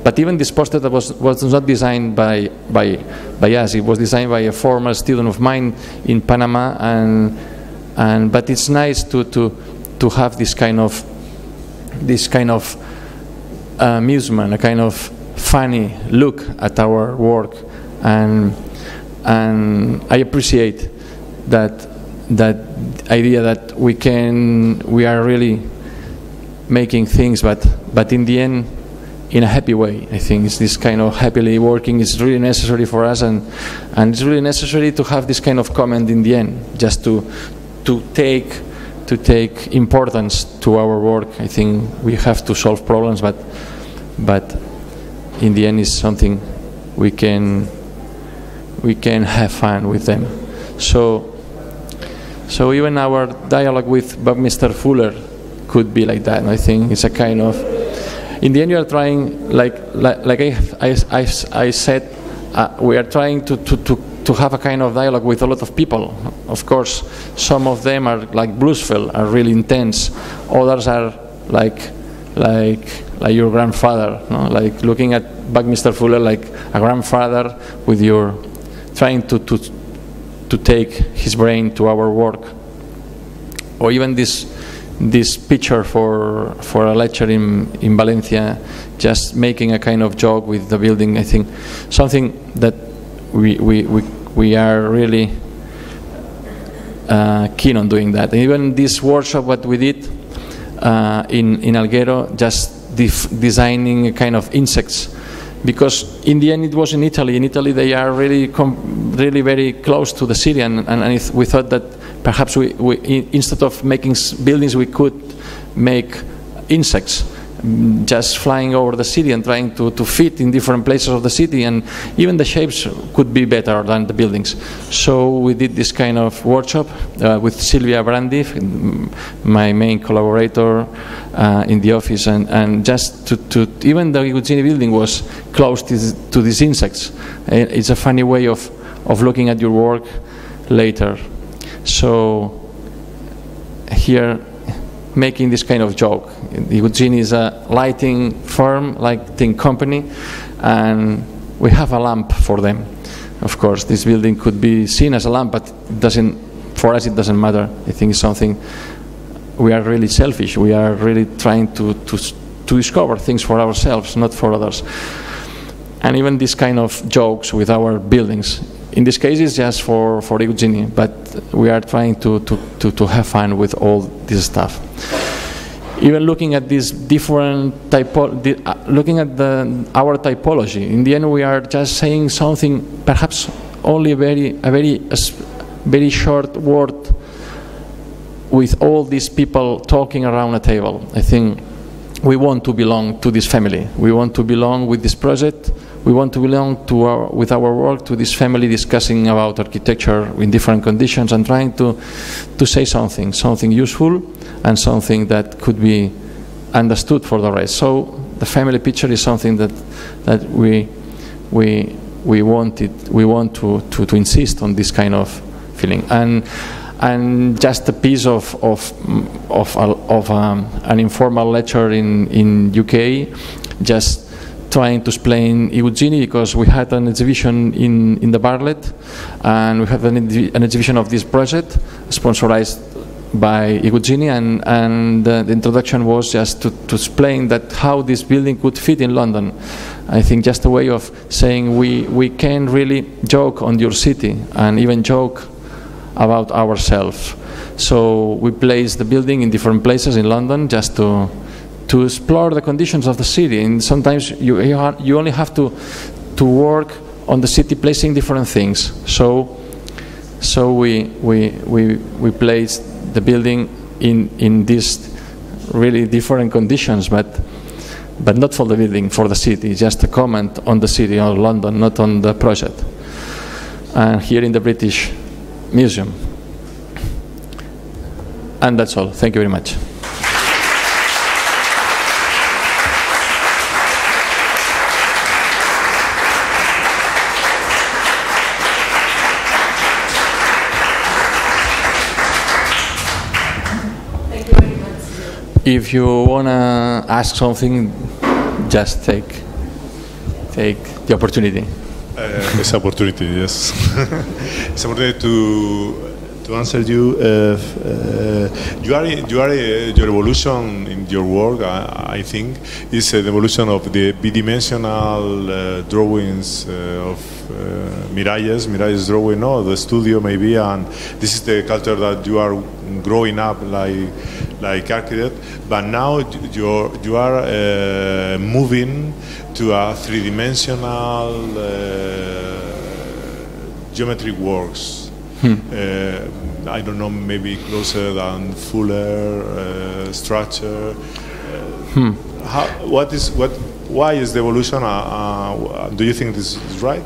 But even this poster that was not designed by us. It was designed by a former student of mine in Panama, but it's nice to have this kind of amusement, a kind of funny look at our work, and I appreciate that idea that we are really making things, but in the end, in a happy way. I think it's this kind of happily working is really necessary for us, and it's really necessary to have this kind of comment in the end, just to take importance to our work. I think we have to solve problems, but in the end, it's something we can have fun with them. So even our dialogue with Mr. Fuller could be like that. I think it's a kind of, in the end, you are trying, like I said, we are trying to have a kind of dialogue with a lot of people. Of course, some of them are like Bluesfeld, are really intense. Others are like your grandfather, no? Like looking at Buckminster Fuller like a grandfather with your trying to take his brain to our work. Or even this picture for a lecture in Valencia, just making a kind of joke with the building. I think something that we are really keen on doing that. And even this workshop, what we did in Alghero, just designing a kind of insects, because in the end it was in Italy. In Italy they are really very close to the city, and we thought that perhaps we instead of making buildings, we could make insects just flying over the city and trying to fit in different places of the city, and even the shapes could be better than the buildings. So we did this kind of workshop with Silvia Brandi, my main collaborator in the office, and just to even the Iguzzini building was close to these insects. It's a funny way of looking at your work later. So here, making this kind of joke. Iguzzini is a lighting firm, lighting company, and we have a lamp for them. Of course, this building could be seen as a lamp, but for us it doesn't matter. I think it's something, we are really selfish. We are really trying to discover things for ourselves, not for others. And even this kind of jokes with our buildings. In this case, it's just for Iguzzini, but we are trying to have fun with all this stuff. even looking at this different looking at our typology, in the end we are just saying something, perhaps only a very short word with all these people talking around a table. I think we want to belong to this family. We want to belong with this project. We want to belong to with our work to this family, discussing about architecture in different conditions and trying to say something useful and something that could be understood for the rest. So the family picture is something that we want to insist on this kind of feeling. And just a piece of an informal lecture in UK, just trying to explain Iagini, because we had an exhibition in the Bartlett, and we had an exhibition of this project sponsored by Iagini, and the introduction was just to explain that how this building could fit in London. I think just a way of saying we can really joke on your city and even joke about ourselves. So we placed the building in different places in London just to explore the conditions of the city, and sometimes you only have to work on the city placing different things. So we placed the building in these really different conditions, but not for the building, for the city, just a comment on the city of London, not on the project. And here in the British Museum. And that's all. Thank you very much. If you want to ask something, just take the opportunity. This opportunity, yes. It's an opportunity to answer you. Your evolution in your work, I think, is an evolution of the bidimensional drawings of Miás drawing, no, the studio maybe, and this is the culture that you are growing up like architect, but now you are moving to a three-dimensional geometric works. I don't know, maybe closer than fuller structure. Why is the evolution? Do you think this is right?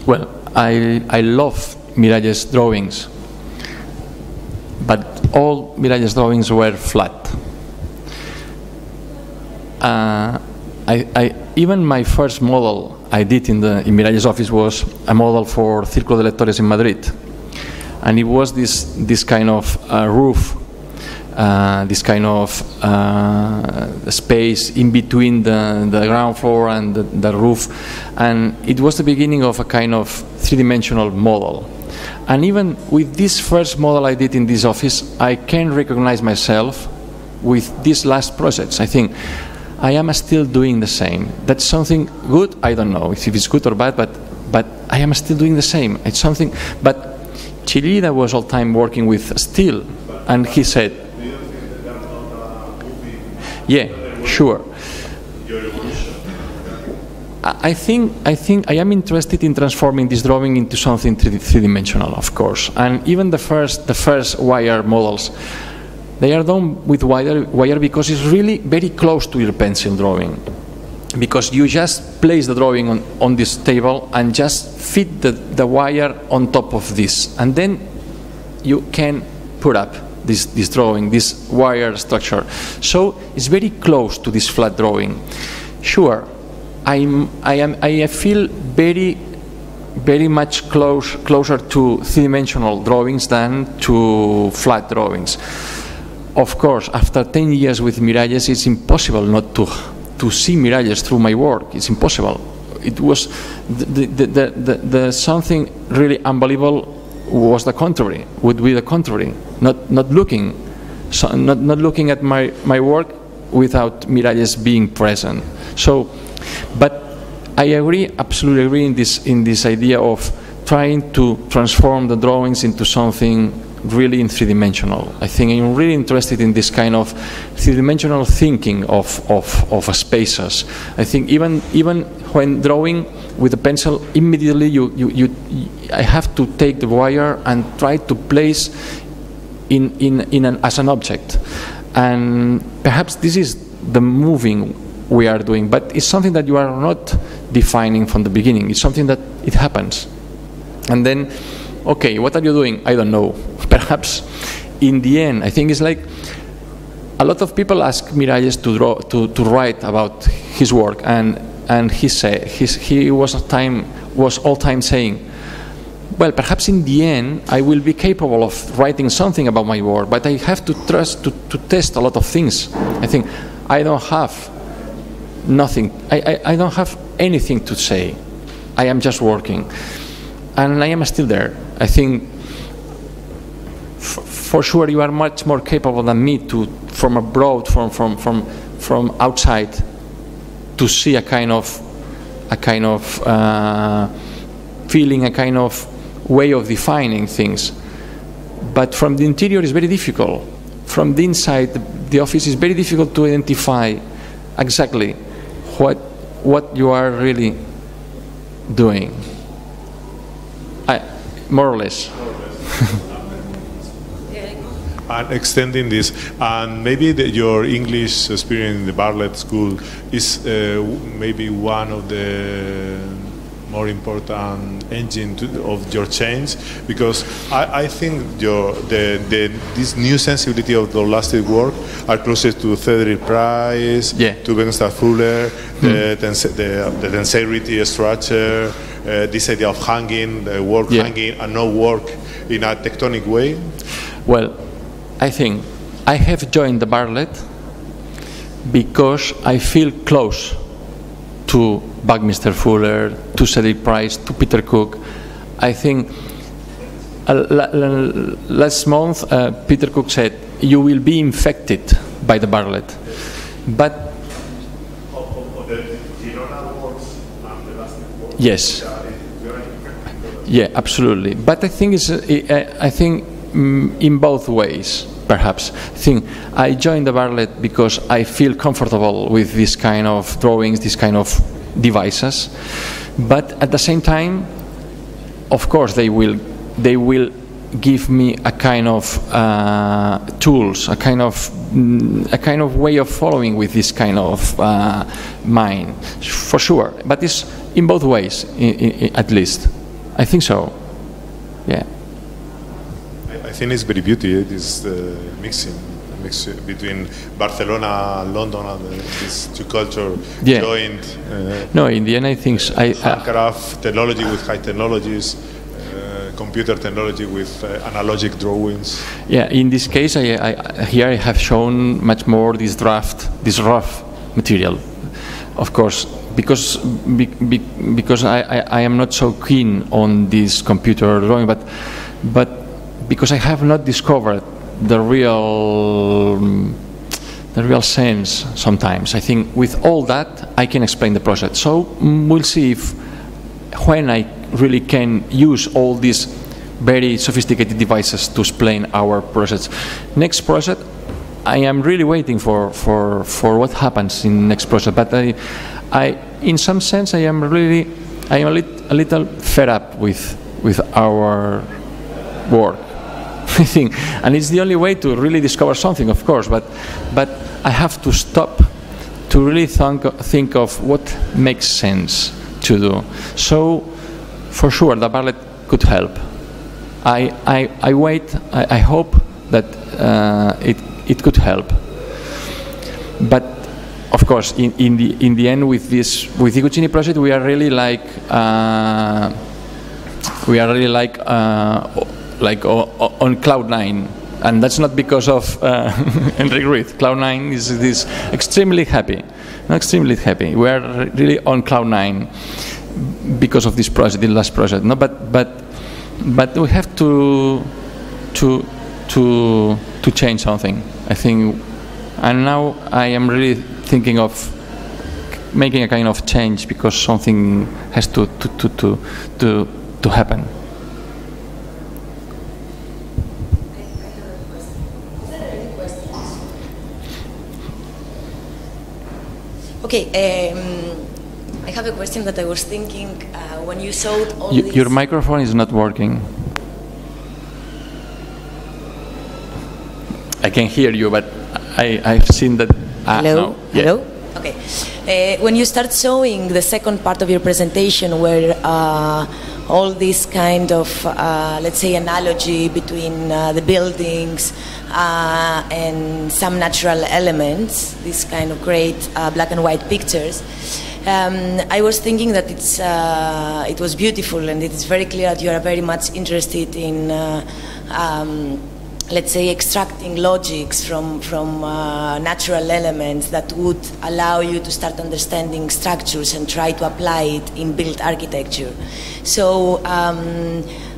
Well, I love Miás drawings, but all Miás drawings were flat. Even my first model I did in Miás office was a model for Círculo de Lectores in Madrid, and it was this kind of roof, this kind of space in between the ground floor and the roof, and it was the beginning of a kind of three-dimensional model. And even with this first model I did in this office, I can recognize myself with these last projects. I think I am still doing the same. That's something good. I don't know if it's good or bad, but I am still doing the same. It's something. But Chilida was all time working with steel, and he said, "Yeah, sure." I think I am interested in transforming this drawing into something three-dimensional, of course. And even the first wire models, they are done with wire because it's really very close to your pencil drawing. Because you just place the drawing on this table and just fit the wire on top of this. And then you can put up this drawing, this wire structure. So it's very close to this flat drawing. Sure, I feel very much closer to three-dimensional drawings than to flat drawings. Of course, after 10 years with Miás, it's impossible not to see Miás through my work. It's impossible. It was the something really unbelievable was the contrary. Would be the contrary. Not looking at my work without Miás being present. So, but I agree, absolutely agree in this idea of trying to transform the drawings into something really in three-dimensional. I think I'm really interested in this kind of three-dimensional thinking of spaces. I think even when drawing with a pencil, immediately I have to take the wire and try to place as an object. And perhaps this is the moving we are doing, but it's something that you are not defining from the beginning. It's something that it happens. And then, okay, what are you doing? I don't know. Perhaps in the end, I think it's like a lot of people ask Miás to write about his work, and he was all time saying, well, perhaps in the end I will be capable of writing something about my work, but I have to test a lot of things. I think I don't have nothing. I don't have anything to say. I am just working, and I am still there. I think for sure you are much more capable than me to, from abroad, from outside, to see a kind of feeling, a kind of way of defining things. But from the interior is very difficult. From the inside, the office is very difficult to identify exactly what you are really doing. More or less. And extending this, and maybe your English experience in the Bartlett School is maybe one of the more important engine of your change, because I think this new sensibility of the holistic work are closest to Cedric Price, to Bernstein Fuller, the tensegrity structure, this idea of hanging, the work hanging and no work in a tectonic way. Well, I think I have joined the Bartlett because I feel close to Buckminster Fuller, to Cedric Price, to Peter Cook. I think last month Peter Cook said, you will be infected by the Bartlett. But yes, yeah, absolutely. But I think in both ways, perhaps. I joined the Bartlett because I feel comfortable with this kind of drawings, this kind of devices. But at the same time, of course, they will give me a kind of tools, a kind of way of following with this kind of mind, for sure. But it's in both ways, at least. I think so. Yeah. I think it's very beautiful. It is the mix between Barcelona and London, and these two cultures joined. No, in the end, I think handcraft technology with high technologies, computer technology with analogic drawings. Yeah, in this case, here I have shown much more this rough material. Of course, because I am not so keen on this computer drawing, but because I have not discovered the real sense sometimes. I think with all that I can explain the project. So we'll see if when I really can use all these very sophisticated devices to explain our projects. Next project, I am really waiting for what happens in next project. But I in some sense I am a little fed up with our work. I think, and it's the only way to really discover something, of course, but I have to stop to really think of what makes sense to do. So for sure the Bartlett could help. I wait, I hope that it could help. But of course in the end with the Guccini project we are really like on cloud 9, and that's not because of Enric Ruiz. Cloud 9 is extremely happy. We are really on cloud 9 because of this project, the last project. No, but we have to change something, I think, and now I am really thinking of making a kind of change because something has to happen. Okay, I have a question that I was thinking when you showed all these... Your microphone is not working. I can hear you, but I've seen that... Hello? No. Yeah. Hello? Okay. When you start showing the second part of your presentation where all this kind of, let's say, analogy between the buildings and some natural elements, these kind of great black and white pictures, I was thinking that it was beautiful, and it is very clear that you are very much interested in let's say, extracting logics from natural elements that would allow you to start understanding structures and try to apply it in built architecture. So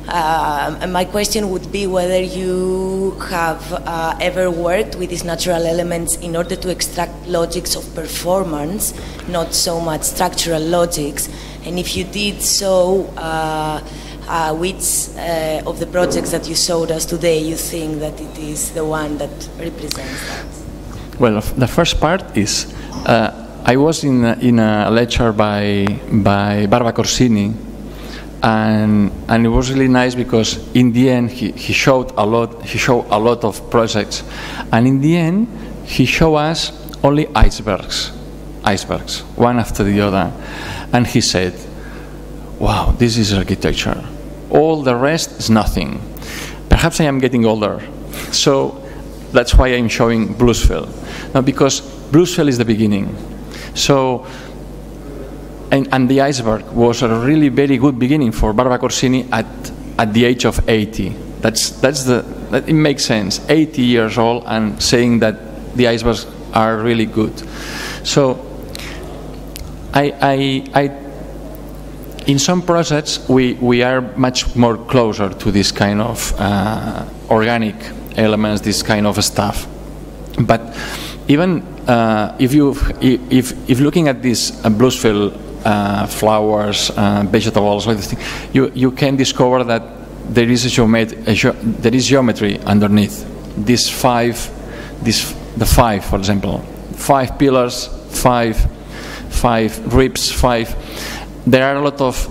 my question would be whether you have ever worked with these natural elements in order to extract logics of performance, not so much structural logics, and if you did so, which of the projects that you showed us today you think that it is the one that represents that? Well, the first part is I was in a lecture by Barba Corsini, and it was really nice because in the end he showed a lot of projects, and in the end he showed us only icebergs, one after the other, and he said, "Wow, this is architecture. All the rest is nothing." Perhaps I am getting older, so that's why I'm showing Bluesville. Now, because Bluesville is the beginning. So, and the iceberg was a really very good beginning for Barba Corsini at the age of 80. It makes sense. 80 years old and saying that the icebergs are really good. So, in some projects, we are much more closer to this kind of organic elements, this kind of stuff. But even if looking at these Bluesville flowers, vegetables, like this thing, you can discover that there is geometry underneath. The five, for example, 5 pillars, five ribs, 5. There are a lot of,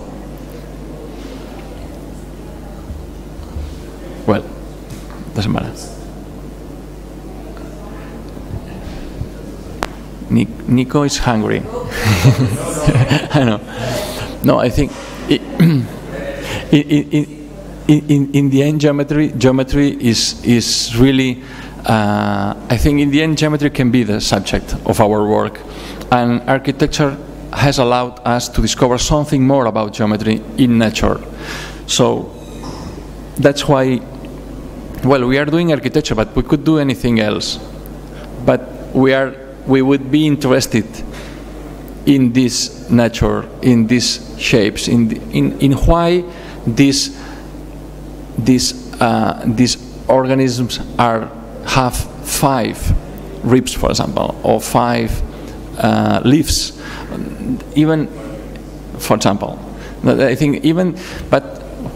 well, doesn't matter. Nico is hungry. I know. No, I think in the end geometry is really, I think in the end geometry can be the subject of our work, and architecture has allowed us to discover something more about geometry in nature. So that's why, well, we are doing architecture, but we could do anything else. But we would be interested in this nature, in these shapes, in why these organisms have 5 ribs, for example, or 5 leaves. Even, for example, I think but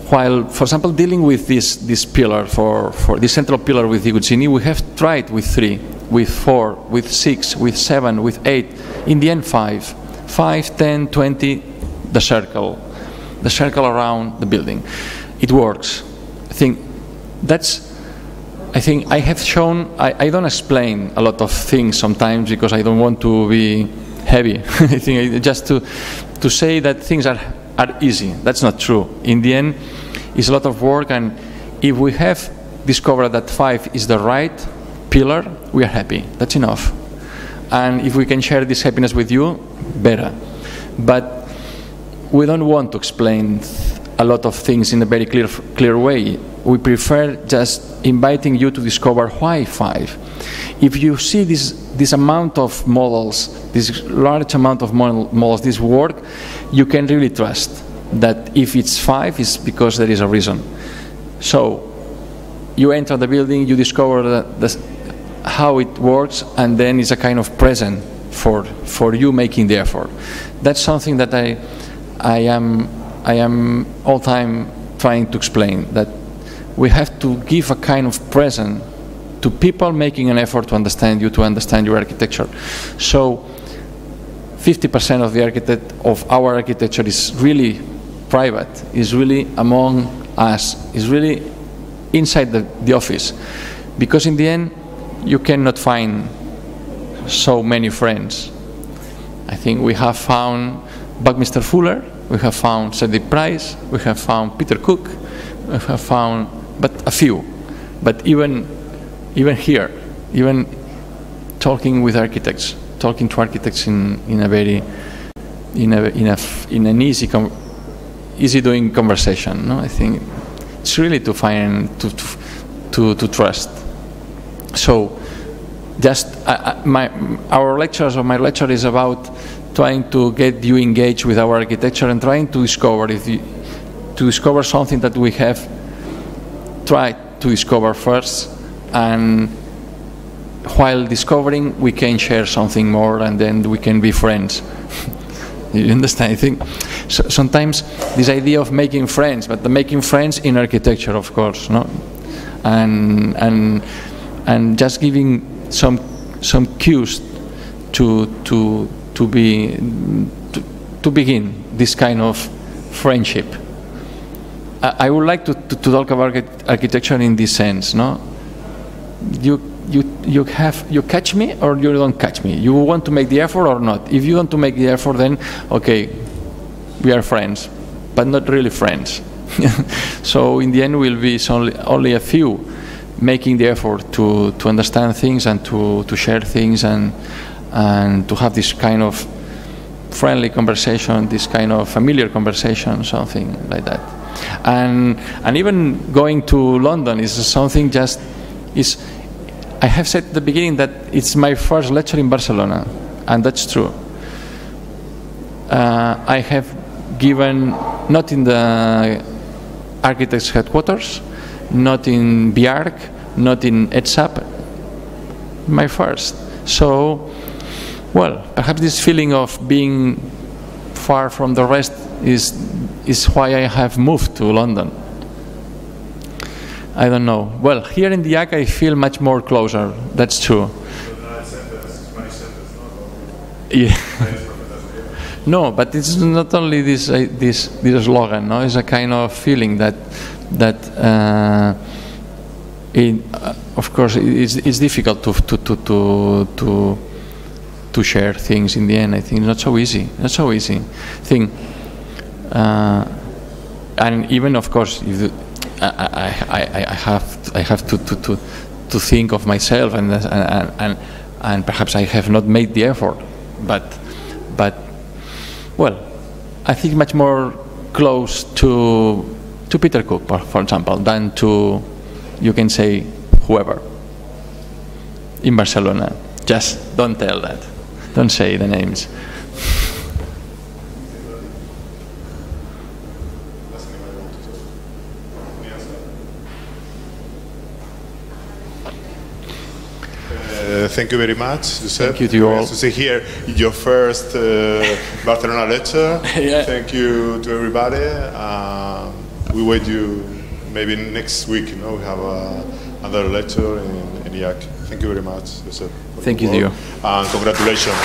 while, for example, dealing with this pillar, for this central pillar with Iguzzini, we have tried with 3, with 4, with 6, with 7, with 8, in the end 5, 10, 20, the circle around the building. It works. I think I have shown, I don't explain a lot of things sometimes because I don't want to be heavy. I think just to say that things are easy. That's not true. In the end, it's a lot of work, and if we have discovered that 5 is the right pillar, we are happy. That's enough. And if we can share this happiness with you, better. But we don't want to explain a lot of things in a very clear way. We prefer just inviting you to discover why 5. If you see this amount of models, this large amount of models, this work, you can really trust that if it's 5, it's because there is a reason. So you enter the building, you discover how it works, and then it's a kind of present for you making the effort. That's something that I am all time trying to explain, that we have to give a kind of present to people making an effort to understand you, to understand your architecture. So 50% of our architecture is really private, is really among us, is really inside the office. Because in the end, you cannot find so many friends. I think we have found Buckminster Fuller, we have found Cedric Price, we have found Peter Cook, we have found, but a few. But even here, even talking with architects, talking to architects in an easy doing conversation. No, I think it's really to find to trust. So, just our lectures or my lecture is about trying to get you engaged with our architecture and trying to discover something that we have tried to discover first, and while discovering we can share something more, and then we can be friends. You understand? I think so sometimes this idea of making friends, but the making friends in architecture, of course, no, and just giving some cues to begin this kind of friendship. I would like to talk about architecture in this sense, no? You catch me or you don't catch me. You want to make the effort or not. If you want to make the effort, then okay, we are friends, but not really friends. So in the end, we'll be only a few making the effort to understand things and to share things and to have this kind of friendly conversation, this kind of familiar conversation, something like that. And even going to London is something I have said at the beginning that it's my first lecture in Barcelona, and that's true. I have given, not in the architect's headquarters, not in Iaac, not in ETSAP, my first. So, well, perhaps this feeling of being far from the rest is why I have moved to London. I don't know. Well, here in Iaac I feel much more closer. That's true. Yeah. No, but it's not only this slogan. No, it's a kind of feeling that of course it's difficult to share things in the end. I think it's not so easy. Not so easy thing. And even of course, if I have to think of myself and perhaps I have not made the effort, but well, I think much more close to Peter Cook, for example, than to, you can say, whoever in Barcelona. Just don't tell that. Don't say the names. Thank you very much, Josep. Thank you to you all. To see here your first Barcelona lecture. Yeah. Thank you to everybody. We wait you maybe next week. You know, we have another lecture in Iaac. Thank you very much, Josep. Thank you to you. And congratulations.